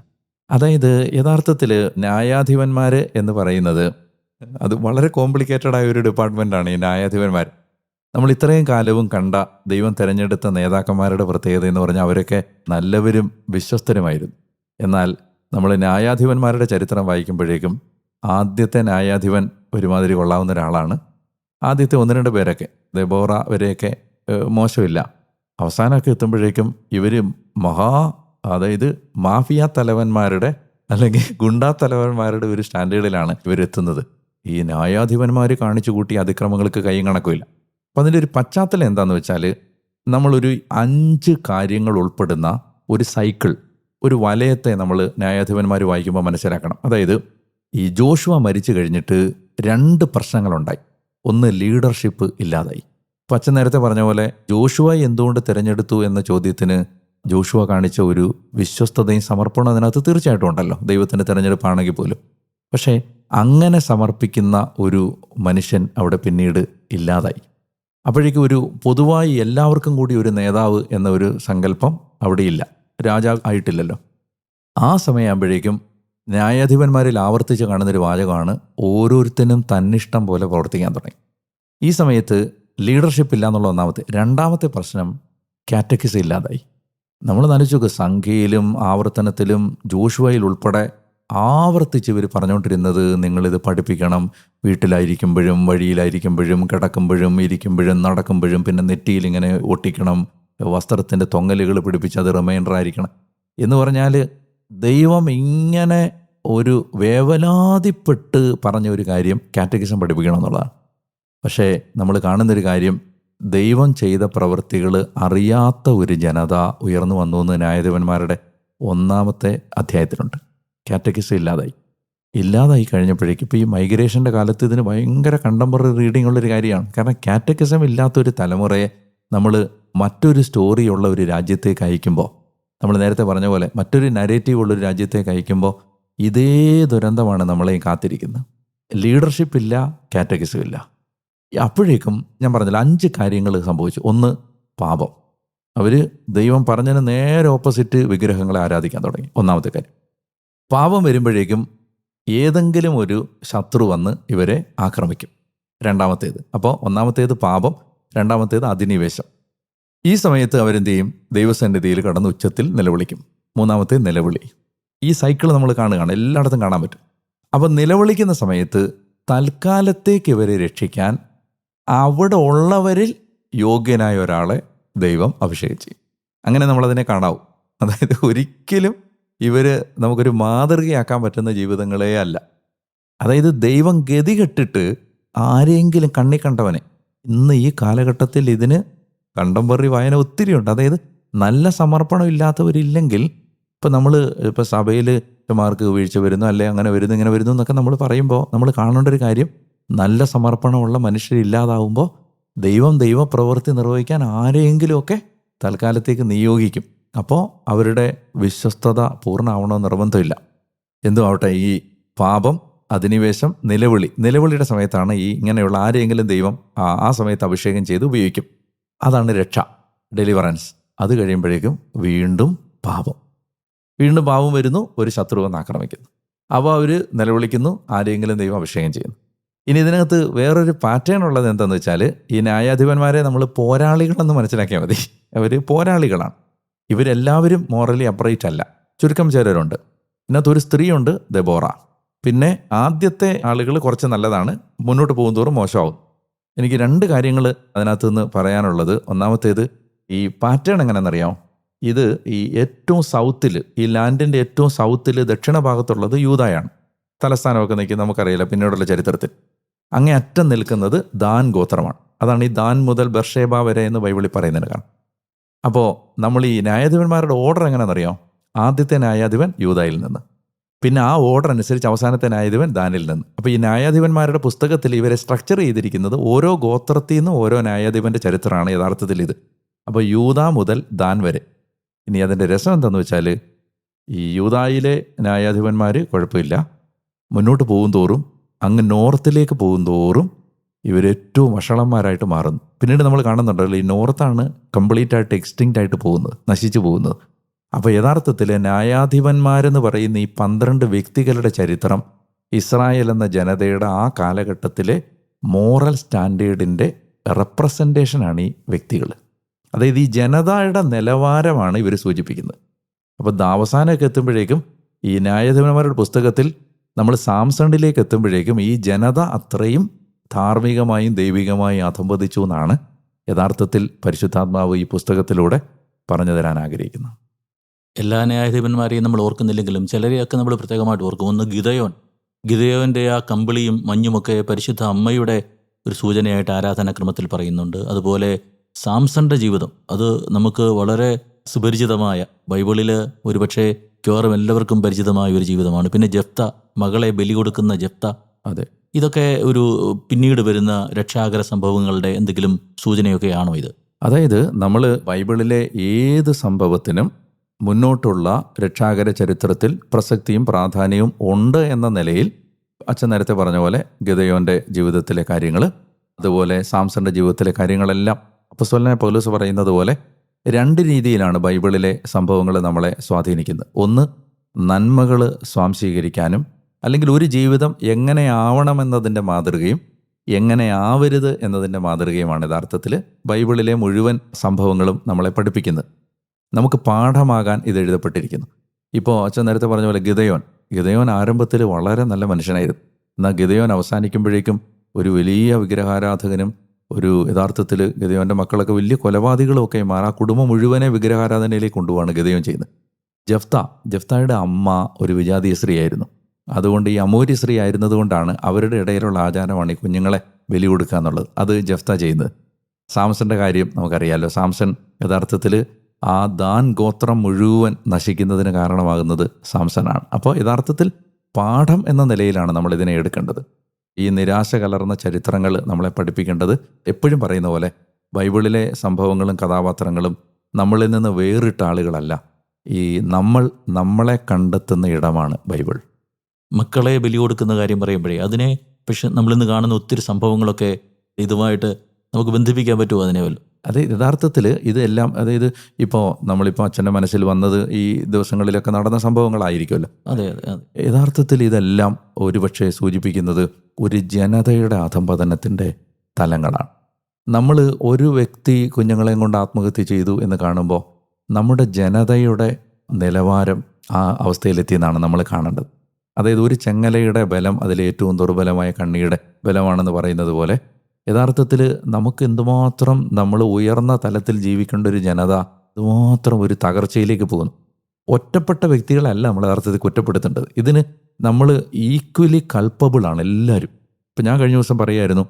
അതായത് യഥാർത്ഥത്തിൽ ന്യായാധിപന്മാർ എന്ന് പറയുന്നത് അത് വളരെ കോംപ്ലിക്കേറ്റഡ് ആയ ഒരു ഡിപ്പാർട്ട്മെൻറ്റാണ് ഈ ന്യായാധിപന്മാർ. നമ്മൾ ഇത്രയും കാലവും കണ്ട ദൈവം തിരഞ്ഞെടുത്ത നേതാക്കന്മാരുടെ പ്രത്യേകത എന്ന് പറഞ്ഞാൽ അവരൊക്കെ നല്ലവരും വിശ്വസ്തരുമായിരുന്നു. എന്നാൽ നമ്മൾ ന്യായാധിപന്മാരുടെ ചരിത്രം വായിക്കുമ്പോഴേക്കും ആദ്യത്തെ ന്യായാധിപൻ ഒരുമാതിരി കൊള്ളാവുന്ന ഒരാളാണ്. ആദ്യത്തെ 1-2 പേരൊക്കെ, ദെബോറ വരെയൊക്കെ മോശമില്ല. അവസാനമൊക്കെ എത്തുമ്പോഴേക്കും ഇവർ അതായത് മാഫിയ തലവന്മാരുടെ അല്ലെങ്കിൽ ഗുണ്ടാ തലവന്മാരുടെ ഒരു സ്റ്റാൻഡേർഡിലാണ് ഇവരെത്തുന്നത്. ഈ ന്യായാധിപന്മാർ കാണിച്ചു കൂട്ടിയ അതിക്രമങ്ങൾക്ക് കൈയും കണക്കുമില്ല. അപ്പം അതിൻ്റെ ഒരു പശ്ചാത്തലം എന്താണെന്ന് വെച്ചാൽ, നമ്മളൊരു 5 കാര്യങ്ങൾ ഉൾപ്പെടുന്ന ഒരു സൈക്കിൾ, ഒരു വലയത്തെ നമ്മൾ ന്യായാധിപന്മാർ വായിക്കുമ്പോൾ മനസ്സിലാക്കണം. അതായത് ഈ ജോഷുവ മരിച്ചു കഴിഞ്ഞിട്ട് 2 പ്രശ്നങ്ങളുണ്ടായി. ഒന്ന്, ലീഡർഷിപ്പ് ഇല്ലാതായി. അപ്പം അച്ഛൻ നേരത്തെ പറഞ്ഞ പോലെ ജോഷുവ എന്തുകൊണ്ട് തിരഞ്ഞെടുത്തു എന്ന ചോദ്യത്തിന് ജോഷുവ കാണിച്ച ഒരു വിശ്വസ്തതയും സമർപ്പണം അതിനകത്ത് തീർച്ചയായിട്ടും ഉണ്ടല്ലോ, ദൈവത്തിൻ്റെ തിരഞ്ഞെടുപ്പാണെങ്കിൽ പോലും. പക്ഷേ അങ്ങനെ സമർപ്പിക്കുന്ന ഒരു മനുഷ്യൻ അവിടെ പിന്നീട് ഇല്ലാതായി. അപ്പോഴേക്കും ഒരു പൊതുവായി എല്ലാവർക്കും കൂടി ഒരു നേതാവ് എന്ന ഒരു സങ്കല്പം അവിടെയില്ല, രാജാവ് ആയിട്ടില്ലല്ലോ. ആ സമയമാകുമ്പോഴേക്കും ന്യായാധിപന്മാരിൽ ആവർത്തിച്ച് കാണുന്നൊരു വാചകമാണ്, ഓരോരുത്തരും തന്നിഷ്ടം പോലെ പ്രവർത്തിക്കാൻ തുടങ്ങി. ഈ സമയത്ത് ലീഡർഷിപ്പ് ഇല്ല എന്നുള്ള ഒന്നാമത്തെ. 2ാമത്തെ പ്രശ്നം, കാറ്റക്കിസം ഇല്ലാതായി. നമ്മൾ നനച്ചു നോക്കുക, സംഖ്യയിലും ആവർത്തനത്തിലും ജോഷുവയിൽ ഉൾപ്പെടെ ആവർത്തിച്ച് ഇവർ പറഞ്ഞുകൊണ്ടിരുന്നത്, നിങ്ങളിത് പഠിപ്പിക്കണം, വീട്ടിലായിരിക്കുമ്പോഴും വഴിയിലായിരിക്കുമ്പോഴും കിടക്കുമ്പോഴും ഇരിക്കുമ്പോഴും നടക്കുമ്പോഴും, പിന്നെ നെറ്റിയിൽ ഇങ്ങനെ ഒട്ടിക്കണം, വസ്ത്രത്തിൻ്റെ തൊങ്ങലുകൾ പിടിപ്പിച്ച് അത് റിമൈൻഡർ ആയിരിക്കണം എന്ന് പറഞ്ഞാൽ ദൈവം ഇങ്ങനെ ഒരു വേവലാതിപ്പെട്ട് പറഞ്ഞ ഒരു കാര്യം കാറ്റക്കിസം പഠിപ്പിക്കണം എന്നുള്ളതാണ്. പക്ഷേ നമ്മൾ കാണുന്നൊരു കാര്യം, ദൈവം ചെയ്ത പ്രവൃത്തികൾ അറിയാത്ത ഒരു ജനത ഉയർന്നു വന്നു എന്ന് ന്യായാധിപന്മാരുടെ 1-ാമത്തെ അധ്യായത്തിലുണ്ട്. കാറ്റക്കിസം ഇല്ലാതായി കഴിഞ്ഞപ്പോഴേക്കും ഇപ്പോൾ ഈ മൈഗ്രേഷൻ്റെ കാലത്ത് ഇതിന് ഭയങ്കര കണ്ടംപററി റീഡിംഗ് ഉള്ളൊരു കാര്യമാണ്. കാരണം കാറ്റക്കിസം ഇല്ലാത്തൊരു തലമുറയെ നമ്മൾ മറ്റൊരു സ്റ്റോറിയുള്ള ഒരു രാജ്യത്തേക്ക് അയക്കുമ്പോൾ, നമ്മൾ നേരത്തെ പറഞ്ഞ പോലെ മറ്റൊരു നരേറ്റീവ് ഉള്ളൊരു രാജ്യത്തേക്ക് അയക്കുമ്പോൾ ഇതേ ദുരന്തമാണ് നമ്മളെയും കാത്തിരിക്കുന്നത്. ലീഡർഷിപ്പ് ഇല്ല, കാറ്റക്കിസം ഇല്ല. അപ്പോഴേക്കും ഞാൻ പറഞ്ഞില്ല 5 കാര്യങ്ങൾ സംഭവിച്ചു. ഒന്ന്, പാപം. അവർ ദൈവം പറഞ്ഞതിന് നേരെ ഓപ്പോസിറ്റ് വിഗ്രഹങ്ങളെ ആരാധിക്കാൻ തുടങ്ങി. ഒന്നാമത്തെ കാര്യം. പാപം വരുമ്പോഴേക്കും ഏതെങ്കിലും ഒരു ശത്രു വന്ന് ഇവരെ ആക്രമിക്കും. രണ്ടാമത്തേത്. അപ്പോൾ ഒന്നാമത്തേത് പാപം, രണ്ടാമത്തേത് അധിനിവേശം. ഈ സമയത്ത് അവരെന്ത് ചെയ്യും? ദൈവസന്നിധിയിൽ കടന്ന് ഉച്ചത്തിൽ നിലവിളിക്കും. മൂന്നാമത്തേത് നിലവിളി. ഈ സൈക്കിൾ നമ്മൾ കാണുകയാണ്, എല്ലായിടത്തും കാണാൻ പറ്റും. അപ്പോൾ നിലവിളിക്കുന്ന സമയത്ത് തൽക്കാലത്തേക്ക് ഇവരെ രക്ഷിക്കാൻ അവിടെ ഉള്ളവരിൽ യോഗ്യനായ ഒരാളെ ദൈവം അഭിഷേകിച്ചു. അങ്ങനെ നമ്മളതിനെ കാണാവൂ. അതായത് ഒരിക്കലും ഇവർ നമുക്കൊരു മാതൃകയാക്കാൻ പറ്റുന്ന ജീവിതങ്ങളേ അല്ല. അതായത് ദൈവം ഗതികെട്ടിട്ട് ആരെങ്കിലും കണ്ണി കണ്ടവനെ, ഇന്ന് ഈ കാലഘട്ടത്തിൽ ഇതിന് കണ്ടംപററി വായന ഒത്തിരിയുണ്ട്. അതായത് നല്ല സമർപ്പണം ഇല്ലാത്തവരില്ലെങ്കിൽ, ഇപ്പോൾ സഭയിൽ മാർക്ക് വീഴ്ച വരുന്നു, അല്ലെ അങ്ങനെ വരുന്നു ഇങ്ങനെ വരുന്നു എന്നൊക്കെ നമ്മൾ പറയുമ്പോൾ നമ്മൾ കാണേണ്ട ഒരു കാര്യം, നല്ല സമർപ്പണമുള്ള മനുഷ്യരില്ലാതാവുമ്പോൾ ദൈവം പ്രവൃത്തി നിർവഹിക്കാൻ ആരെയെങ്കിലുമൊക്കെ തൽക്കാലത്തേക്ക് നിയോഗിക്കും. അപ്പോൾ അവരുടെ വിശ്വസ്തത പൂർണ്ണമാവണമെന്ന് നിർബന്ധമില്ല. എന്തും ആവട്ടെ, ഈ പാപം, അധിനിവേശം, നിലവിളിയുടെ സമയത്താണ് ഈ ഇങ്ങനെയുള്ള ആരെയെങ്കിലും ദൈവം ആ സമയത്ത് അഭിഷേകം ചെയ്ത് ഉപയോഗിക്കും. അതാണ് രക്ഷ, ഡെലിവറൻസ്. അത് കഴിയുമ്പോഴേക്കും വീണ്ടും പാപം വരുന്നു, ഒരു ശത്രു വന്ന് ആക്രമിക്കുന്നു. അപ്പോൾ അവർ നിലവിളിക്കുന്നു, ആരെയെങ്കിലും ദൈവം അഭിഷേകം ചെയ്യുന്നു. ഇനി ഇതിനകത്ത് വേറൊരു പാറ്റേൺ ഉള്ളത് എന്താണെന്ന് വെച്ചാൽ, ഈ ന്യായാധിപന്മാരെ നമ്മൾ പോരാളികളെന്ന് മനസ്സിലാക്കിയാൽ മതി. അവർ പോരാളികളാണ്. ഇവരെല്ലാവരും മോറലി അപ്രൈറ്റ് അല്ല, ചുരുക്കം ചിലരുണ്ട്. ഇതിനകത്ത് ഒരു സ്ത്രീയുണ്ട്, ദെബോറ. പിന്നെ ആദ്യത്തെ ആളുകൾ കുറച്ച് നല്ലതാണ്, മുന്നോട്ട് പോകുന്തോറും മോശമാവും. എനിക്ക് 2 കാര്യങ്ങൾ അതിനകത്ത് നിന്ന് പറയാനുള്ളത്. ഒന്നാമത്തേത്, ഈ പാറ്റേൺ എങ്ങനെയെന്നറിയാം? ഇത് ഈ ഏറ്റവും സൗത്തിൽ, ഈ ലാൻഡിൻ്റെ ഏറ്റവും സൗത്തിൽ ദക്ഷിണ ഭാഗത്തുള്ളത് യൂദായാണ്. തലസ്ഥാനമൊക്കെ നിൽക്കുന്നത് നമുക്കറിയില്ല പിന്നീടുള്ള ചരിത്രത്തിൽ. അങ്ങേ അറ്റം നിൽക്കുന്നത് ദാൻ ഗോത്രമാണ്. അതാണ് ഈ ദാൻ മുതൽ ബർഷേബ വരെ എന്ന് ബൈബിളിൽ പറയുന്നതിന് കാരണം. അപ്പോൾ നമ്മൾ ഈ ന്യായാധിപന്മാരുടെ ഓർഡർ എങ്ങനെയാണെന്നറിയാം? ആദ്യത്തെ ന്യായാധിപൻ യൂദായിൽ നിന്ന്, പിന്നെ ആ ഓർഡർ അനുസരിച്ച് അവസാനത്തെ ന്യായാധിപൻ ദാനിൽ നിന്ന്. അപ്പോൾ ഈ ന്യായാധിപന്മാരുടെ പുസ്തകത്തിൽ ഇവരെ സ്ട്രക്ചർ ചെയ്തിരിക്കുന്നത് ഓരോ ഗോത്രത്തിൽ നിന്നും ഓരോ ന്യായാധിപൻ്റെ ചരിത്രമാണ് യഥാർത്ഥത്തിൽ ഇത്. അപ്പോൾ യൂദാ മുതൽ ദാൻ വരെ. ഇനി അതിൻ്റെ രസം എന്താണെന്ന് വെച്ചാൽ, ഈ യൂദായിലെ ന്യായാധിപന്മാർ കുഴപ്പമില്ല, മുന്നോട്ട് പോകുന്തോറും അങ്ങ് നോർത്തിലേക്ക് പോകുന്തോറും ഇവരേറ്റവും വഷളന്മാരായിട്ട് മാറുന്നു. പിന്നീട് നമ്മൾ കാണുന്നുണ്ടല്ലോ, ഈ നോർത്താണ് കംപ്ലീറ്റ് ആയിട്ട് എക്സ്റ്റിങ്ക്റ്റ് ആയിട്ട് പോകുന്നത്, നശിച്ചു പോകുന്നത്. അപ്പോൾ യഥാർത്ഥത്തിൽ ന്യായാധിപന്മാരെന്ന് പറയുന്ന ഈ 12 വ്യക്തികളുടെ ചരിത്രം ഇസ്രായേൽ എന്ന ജനതയുടെ ആ കാലഘട്ടത്തിലെ മോറൽ സ്റ്റാൻഡേർഡിൻ്റെ റെപ്രസെൻറ്റേഷനാണ് ഈ വ്യക്തികൾ. അതായത് ഈ ജനതയുടെ നിലവാരമാണ് ഇവർ സൂചിപ്പിക്കുന്നത്. അപ്പോൾ അവസാനമൊക്കെ എത്തുമ്പോഴേക്കും ഈ ന്യായാധിപന്മാരുടെ പുസ്തകത്തിൽ നമ്മൾ സാംസണിലേക്ക് എത്തുമ്പോഴേക്കും ഈ ജനത അത്രയും ധാർമ്മികമായും ദൈവികമായും അധംപതിച്ചു എന്നാണ് യഥാർത്ഥത്തിൽ പരിശുദ്ധാത്മാവ് ഈ പുസ്തകത്തിലൂടെ പറഞ്ഞു തരാൻ ആഗ്രഹിക്കുന്നത്. എല്ലാ ന്യായാധിപന്മാരെയും നമ്മൾ ഓർക്കുന്നില്ലെങ്കിലും ചിലരെയൊക്കെ നമ്മൾ പ്രത്യേകമായിട്ട് ഓർക്കും. ഒന്ന് ഗിദയോൻ്റെ ആ കമ്പിളിയും മഞ്ഞുമൊക്കെ പരിശുദ്ധ അമ്മയുടെ ഒരു സൂചനയായിട്ട് ആരാധനാക്രമത്തിൽ പറയുന്നുണ്ട്. അതുപോലെ സാംസന്റെ ജീവിതം, അത് നമുക്ക് വളരെ സുപരിചിതമായ, ബൈബിളിൽ ഒരുപക്ഷെ മിക്കവാറും എല്ലാവർക്കും പരിചിതമായ ഒരു ജീവിതമാണ്. പിന്നെ ജെഫ്ത, മകളെ ബലി കൊടുക്കുന്ന ജെഫ്ത. അതെ, ഇതൊക്കെ ഒരു പിന്നീട് വരുന്ന രക്ഷാകര സംഭവങ്ങളുടെ എന്തെങ്കിലും സൂചനയൊക്കെയാണോ ഇത്? അതായത് നമ്മൾ ബൈബിളിലെ ഏത് സംഭവത്തിനും മുന്നോട്ടുള്ള രക്ഷാകര ചരിത്രത്തിൽ പ്രസക്തിയും പ്രാധാന്യവും ഉണ്ട് എന്ന നിലയിൽ അച്ഛൻ നേരത്തെ പറഞ്ഞ പോലെ ഗിദയോൻ്റെ ജീവിതത്തിലെ കാര്യങ്ങൾ, അതുപോലെ സാംസന്റെ ജീവിതത്തിലെ കാര്യങ്ങളെല്ലാം അപ്പോസ്തലനായ പൗലോസ് പറയുന്നത് പോലെ 2 രീതിയിലാണ് ബൈബിളിലെ സംഭവങ്ങൾ നമ്മളെ സ്വാധീനിക്കുന്നത്. ഒന്ന്, നന്മകൾ സ്വാംശീകരിക്കാനും, അല്ലെങ്കിൽ ഒരു ജീവിതം എങ്ങനെ ആവണമെന്നതിൻ്റെ മാതൃകയും എങ്ങനെ ആവരുത് എന്നതിൻ്റെ മാതൃകയുമാണ് യഥാർത്ഥത്തിൽ ബൈബിളിലെ മുഴുവൻ സംഭവങ്ങളും നമ്മളെ പഠിപ്പിക്കുന്നത്. നമുക്ക് പാഠമാകാൻ ഇത് എഴുതപ്പെട്ടിരിക്കുന്നു. ഇപ്പോൾ അച്ഛൻ നേരത്തെ പറഞ്ഞ പോലെ ഗിദയോൻ ആരംഭത്തിൽ വളരെ നല്ല മനുഷ്യനായിരുന്നു. എന്നാൽ ഗിദയോൻ അവസാനിക്കുമ്പോഴേക്കും ഒരു വലിയ വിഗ്രഹാരാധകനും, ഒരു യഥാർത്ഥത്തിൽ ഗിദയോൻ്റെ മക്കളൊക്കെ വലിയ കൊലപാതകളുമൊക്കെ മാറി ആ കുടുംബം മുഴുവനെ വിഗ്രഹാരാധനയിലേക്ക് കൊണ്ടുപോവാണ് ഗിദയോൻ ചെയ്യുന്നത്. ജെഫ്തായുടെ അമ്മ ഒരു വിജാതീയ സ്ത്രീയായിരുന്നു. അതുകൊണ്ട് ഈ അമോരി സ്ത്രീ ആയിരുന്നത് കൊണ്ടാണ് അവരുടെ ഇടയിലുള്ള ആചാരമാണ് ഈ കുഞ്ഞുങ്ങളെ ബലി കൊടുക്കുക എന്നുള്ളത്. അത് ജെഫ്ത ചെയ്യുന്നത്. സാംസന്റെ കാര്യം നമുക്കറിയാമല്ലോ. സാംസൺ യഥാർത്ഥത്തിൽ ആ ദാൻ ഗോത്രം മുഴുവൻ നശിക്കുന്നതിന് കാരണമാകുന്നത് സാംസനാണ്. അപ്പോൾ യഥാർത്ഥത്തിൽ പാഠം എന്ന നിലയിലാണ് നമ്മളിതിനെ എടുക്കേണ്ടത്. ഈ നിരാശ കലർന്ന ചരിത്രങ്ങൾ നമ്മളെ പഠിപ്പിക്കേണ്ടത്, എപ്പോഴും പറയുന്ന പോലെ ബൈബിളിലെ സംഭവങ്ങളും കഥാപാത്രങ്ങളും നമ്മളിൽ നിന്ന് വേറിട്ട ആളുകളല്ല. ഈ നമ്മളെ കണ്ടെത്തുന്ന ഇടമാണ് ബൈബിൾ. മക്കളെ ബലി കൊടുക്കുന്ന കാര്യം പറയുമ്പോഴേ അതിനെ പക്ഷെ നമ്മളിന്ന് കാണുന്ന ഒത്തിരി സംഭവങ്ങളൊക്കെ ഇതുമായിട്ട് നമുക്ക് ബന്ധിപ്പിക്കാൻ പറ്റുമോ അതിനെ വല്ലതും? അത് യഥാർത്ഥത്തിൽ ഇതെല്ലാം, അതായത് ഇപ്പോൾ നമ്മളിപ്പോൾ അച്ഛൻ്റെ മനസ്സിൽ വന്നത് ഈ ദിവസങ്ങളിലൊക്കെ നടന്ന സംഭവങ്ങളായിരിക്കുമല്ലോ. അതെ അതെ അതെ. യഥാർത്ഥത്തിൽ ഇതെല്ലാം ഒരുപക്ഷെ സൂചിപ്പിക്കുന്നത് ഒരു ജനതയുടെ അധംപതനത്തിൻ്റെ തലങ്ങളാണ്. നമ്മൾ ഒരു വ്യക്തി കുഞ്ഞുങ്ങളെയും കൊണ്ട് ആത്മഹത്യ ചെയ്തു എന്ന് കാണുമ്പോൾ നമ്മുടെ ജനതയുടെ നിലവാരം ആ അവസ്ഥയിലെത്തിയെന്നാണ് നമ്മൾ കാണേണ്ടത്. അതായത് ഒരു ചെങ്ങലയുടെ ബലം അതിലേറ്റവും ദുർബലമായ കണ്ണിയുടെ ബലമാണെന്ന് പറയുന്നത് പോലെ യഥാർത്ഥത്തിൽ നമുക്ക് എന്തുമാത്രം നമ്മൾ ഉയർന്ന തലത്തിൽ ജീവിക്കേണ്ട ഒരു ജനത എന്തുമാത്രം ഒരു തകർച്ചയിലേക്ക് പോകുന്നു. ഒറ്റപ്പെട്ട വ്യക്തികളല്ല നമ്മൾ യഥാർത്ഥത്തിൽ കുറ്റപ്പെടുത്തേണ്ടത്. ഇതിന് നമ്മൾ ഈക്വലി കൾപ്പബിളാണ് എല്ലാവരും. ഇപ്പം ഞാൻ കഴിഞ്ഞ ദിവസം പറയായിരുന്നു,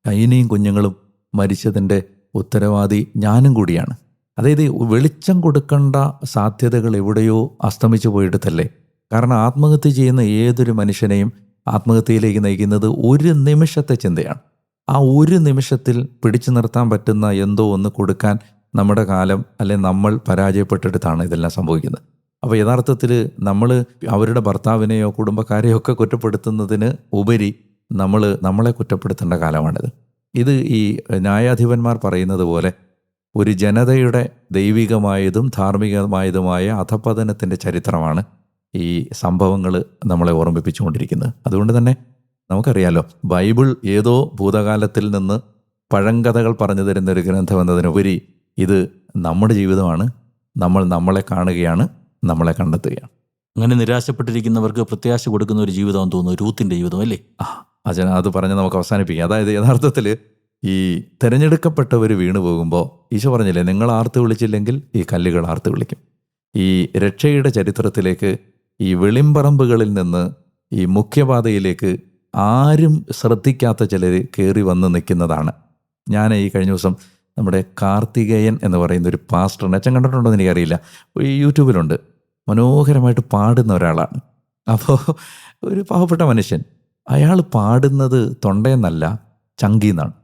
കൈനയും കുഞ്ഞുങ്ങളും മരിച്ചതിൻ്റെ ഉത്തരവാദി ഞാനും കൂടിയാണ്. അതായത് വെളിച്ചം കൊടുക്കേണ്ട സാധ്യതകൾ എവിടെയോ അസ്തമിച്ചു പോയിട്ടല്ലേ. കാരണം ആത്മഹത്യ ചെയ്യുന്ന ഏതൊരു മനുഷ്യനെയും ആത്മഹത്യയിലേക്ക് നയിക്കുന്നത് ഒരു നിമിഷത്തെ ചിന്തയാണ്. ആ ഒരു നിമിഷത്തിൽ പിടിച്ചു നിർത്താൻ പറ്റുന്ന എന്തോ ഒന്ന് കൊടുക്കാൻ നമ്മുടെ കാലം അല്ലെങ്കിൽ നമ്മൾ പരാജയപ്പെട്ടിട്ടാണ് ഇതെല്ലാം സംഭവിക്കുന്നത്. അപ്പോൾ യഥാർത്ഥത്തിൽ നമ്മൾ അവരുടെ ഭർത്താവിനെയോ കുടുംബക്കാരെയോ ഒക്കെ കുറ്റപ്പെടുത്തുന്നതിന് ഉപരി നമ്മളെ കുറ്റപ്പെടുത്തേണ്ട കാലമാണിത്. ഇത് ഈ ന്യായാധിപന്മാർ പറയുന്നത് പോലെ ഒരു ജനതയുടെ ദൈവികമായതും ധാർമ്മികമായതുമായ അധപതനത്തിൻ്റെ ചരിത്രമാണ് ഈ സംഭവങ്ങൾ നമ്മളെ ഓർമ്മിപ്പിച്ചുകൊണ്ടിരിക്കുന്നത്. അതുകൊണ്ട് തന്നെ നമുക്കറിയാലോ, ബൈബിൾ ഏതോ ഭൂതകാലത്തിൽ നിന്ന് പഴങ്കഥകൾ പറഞ്ഞു തരുന്നൊരു ഗ്രന്ഥം എന്നതിനുപരി ഇത് നമ്മുടെ ജീവിതമാണ്. നമ്മളെ കാണുകയാണ്, നമ്മളെ കണ്ടെത്തുകയാണ്. അങ്ങനെ നിരാശപ്പെട്ടിരിക്കുന്നവർക്ക് പ്രത്യാശ കൊടുക്കുന്ന ഒരു ജീവിതം തോന്നുന്നു രൂത്തിൻ്റെ ജീവിതം, അല്ലേ? അച്ഛൻ അത് പറഞ്ഞ് നമുക്ക് അവസാനിപ്പിക്കാം. അതായത് യഥാർത്ഥത്തിൽ ഈ തിരഞ്ഞെടുക്കപ്പെട്ടവർ വീണു പോകുമ്പോൾ ഈശോ പറഞ്ഞില്ലേ, നിങ്ങൾ ആർത്ത് വിളിച്ചില്ലെങ്കിൽ ഈ കല്ലുകൾ ആർത്ത് വിളിക്കും. ഈ രക്ഷയുടെ ചരിത്രത്തിലേക്ക് ഈ വെളിമ്പറമ്പുകളിൽ നിന്ന് ഈ മുഖ്യപാതയിലേക്ക് ആരും ശ്രദ്ധിക്കാത്ത ചിലർ കയറി വന്ന് നിൽക്കുന്നതാണ്. ഞാൻ ഈ കഴിഞ്ഞ ദിവസം നമ്മുടെ കാർത്തികേയൻ എന്ന് പറയുന്ന ഒരു പാസ്റ്ററിനെ അച്ഛൻ കണ്ടിട്ടുണ്ടോ എന്ന് എനിക്കറിയില്ല, ഈ യൂട്യൂബിലുണ്ട്. മനോഹരമായിട്ട് പാടുന്ന ഒരാളാണ്. അപ്പോൾ ഒരു പാവപ്പെട്ട മനുഷ്യൻ, അയാൾ പാടുന്നത് തൊണ്ടയെന്നല്ല ചങ്കിന്നാണ്.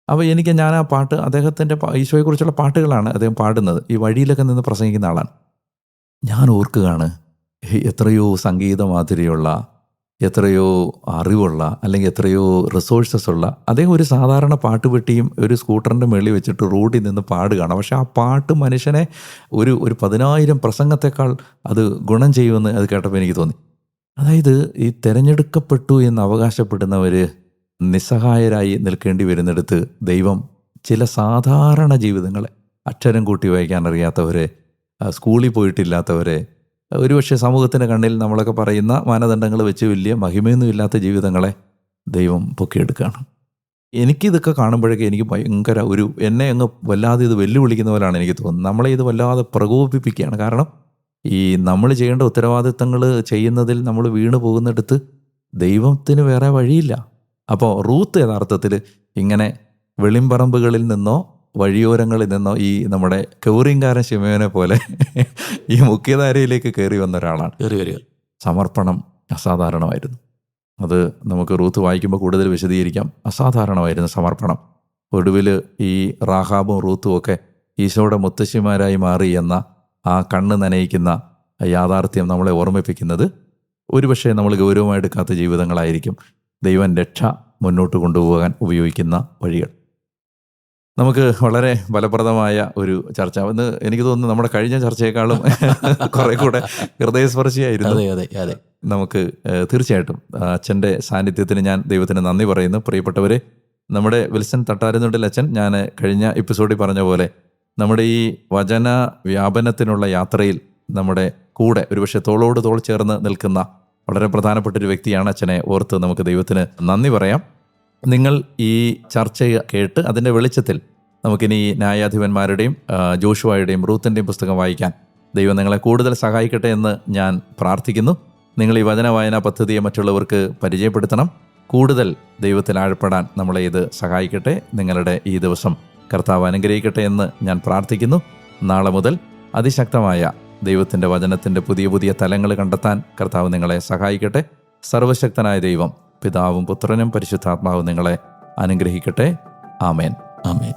അപ്പോൾ ഞാൻ ആ പാട്ട് അദ്ദേഹത്തിൻ്റെ ഈശോയെക്കുറിച്ചുള്ള പാട്ടുകളാണ് അദ്ദേഹം പാടുന്നത്. ഈ വഴിയിലൊക്കെ നിന്ന് പ്രസംഗിക്കുന്ന ആളാണ്. ഞാൻ ഓർക്കുകയാണ്, എത്രയോ സംഗീത മാധുര്യമുള്ള, എത്രയോ അറിവുള്ള, അല്ലെങ്കിൽ എത്രയോ റിസോഴ്സസ് ഉള്ള അദ്ദേഹം ഒരു സാധാരണ പാട്ടുപെട്ടിയും ഒരു സ്കൂട്ടറിൻ്റെ മേളിൽ വെച്ചിട്ട് റോഡിൽ നിന്ന് പാടുകയാണ്. പക്ഷേ ആ പാട്ട് മനുഷ്യനെ ഒരു 10,000 പ്രസംഗത്തെക്കാൾ അത് ഗുണം ചെയ്യുമെന്ന് അത് കേട്ടപ്പോൾ എനിക്ക് തോന്നി. അതായത് ഈ തിരഞ്ഞെടുക്കപ്പെട്ടു എന്ന് അവകാശപ്പെടുന്നവർ നിസ്സഹായരായി നിൽക്കേണ്ടി വരുന്നിടത്ത് ദൈവം ചില സാധാരണ ജീവിതങ്ങളെ, അക്ഷരം കൂട്ടി വായിക്കാൻ അറിയാത്തവരെ, സ്കൂളിൽ പോയിട്ടില്ലാത്തവരെ, ഒരുപക്ഷെ സമൂഹത്തിൻ്റെ കണ്ണിൽ നമ്മളൊക്കെ പറയുന്ന മാനദണ്ഡങ്ങൾ വെച്ച് വലിയ മഹിമയൊന്നും ഇല്ലാത്ത ജീവിതങ്ങളെ ദൈവം പൊക്കിയെടുക്കുകയാണ്. എനിക്കിതൊക്കെ കാണുമ്പോഴേക്കും എനിക്ക് ഭയങ്കര എന്നെ അങ്ങ് വല്ലാതെ ഇത് വെല്ലുവിളിക്കുന്ന പോലെയാണ് എനിക്ക് തോന്നുന്നത്. നമ്മളെ ഇത് വല്ലാതെ പ്രകോപിപ്പിക്കുകയാണ്. കാരണം ഈ നമ്മൾ ചെയ്യേണ്ട ഉത്തരവാദിത്തങ്ങൾ ചെയ്യുന്നതിൽ നമ്മൾ വീണ് പോകുന്നിടത്ത് ദൈവത്തിന് വേറെ വഴിയില്ല. അപ്പോൾ റൂത്ത് യഥാർത്ഥത്തിൽ ഇങ്ങനെ വെളിമ്പറമ്പുകളിൽ നിന്നോ വഴിയോരങ്ങളിൽ നിന്നോ ഈ നമ്മുടെ കൗറിയങ്കാരൻ ശിമയോനെ പോലെ ഈ മുഖ്യധാരയിലേക്ക് കയറി വന്ന ഒരാളാണ്. സമർപ്പണം അസാധാരണമായിരുന്നു. അത് നമുക്ക് റൂത്ത് വായിക്കുമ്പോൾ കൂടുതൽ വിശദീകരിക്കാം. അസാധാരണമായിരുന്നു സമർപ്പണം. ഒടുവിൽ ഈ റാഹാബും റൂത്തും ഒക്കെ ഈശോയുടെ മുത്തശ്ശിമാരായി മാറി എന്ന ആ കണ്ണ് നനയിക്കുന്ന യാഥാർത്ഥ്യം നമ്മളെ ഓർമ്മിപ്പിക്കുന്നത് ഒരുപക്ഷെ നമ്മൾ ഗൗരവമായെടുക്കാത്ത ജീവിതങ്ങളായിരിക്കും ദൈവം രക്ഷ മുന്നോട്ട് കൊണ്ടുപോകാൻ ഉപയോഗിക്കുന്ന വഴികൾ. നമുക്ക് വളരെ ഫലപ്രദമായ ഒരു ചർച്ച എന്ന് എനിക്ക് തോന്നുന്നു. നമ്മുടെ കഴിഞ്ഞ ചർച്ചയെക്കാളും കുറെ കൂടെ ഹൃദയസ്പർശിയായിരുന്നു. നമുക്ക് തീർച്ചയായിട്ടും അച്ഛൻ്റെ സാന്നിധ്യത്തിന് ഞാൻ ദൈവത്തിന് നന്ദി പറയുന്നു. പ്രിയപ്പെട്ടവരെ, നമ്മുടെ വിൽസൺ തട്ടാരുന്നുണ്ടിൽ അച്ഛൻ, ഞാൻ കഴിഞ്ഞ എപ്പിസോഡിൽ പറഞ്ഞ പോലെ നമ്മുടെ ഈ വചന വ്യാപനത്തിനുള്ള യാത്രയിൽ നമ്മുടെ കൂടെ ഒരുപക്ഷെ തോളോട് തോൾ ചേർന്ന് നിൽക്കുന്ന വളരെ പ്രധാനപ്പെട്ടൊരു വ്യക്തിയാണ്. അച്ഛനെ ഓർത്ത് നമുക്ക് ദൈവത്തിന് നന്ദി പറയാം. നിങ്ങൾ ഈ ചർച്ച കേട്ട് അതിൻ്റെ വെളിച്ചത്തിൽ നമുക്കിനി ന്യായാധിപന്മാരുടെയും ജോഷുവയുടെയും റൂത്തിൻ്റെയും പുസ്തകം വായിക്കാൻ ദൈവം നിങ്ങളെ കൂടുതൽ സഹായിക്കട്ടെ എന്ന് ഞാൻ പ്രാർത്ഥിക്കുന്നു. നിങ്ങൾ ഈ വചന വായനാ പദ്ധതിയെ മറ്റുള്ളവർക്ക് പരിചയപ്പെടുത്തണം. കൂടുതൽ ദൈവത്തിൽ ആഴപ്പെടാൻ നമ്മളെ ഇത് സഹായിക്കട്ടെ. നിങ്ങളുടെ ഈ ദിവസം കർത്താവ് അനുഗ്രഹിക്കട്ടെ എന്ന് ഞാൻ പ്രാർത്ഥിക്കുന്നു. നാളെ മുതൽ അതിശക്തമായ ദൈവത്തിൻ്റെ വചനത്തിൻ്റെ പുതിയ തലങ്ങൾ കണ്ടെത്താൻ കർത്താവ് നിങ്ങളെ സഹായിക്കട്ടെ. സർവശക്തനായ ദൈവം പിതാവും പുത്രനും പരിശുദ്ധാത്മാവും നിങ്ങളെ അനുഗ്രഹിക്കട്ടെ. ആമേൻ. ആമേൻ.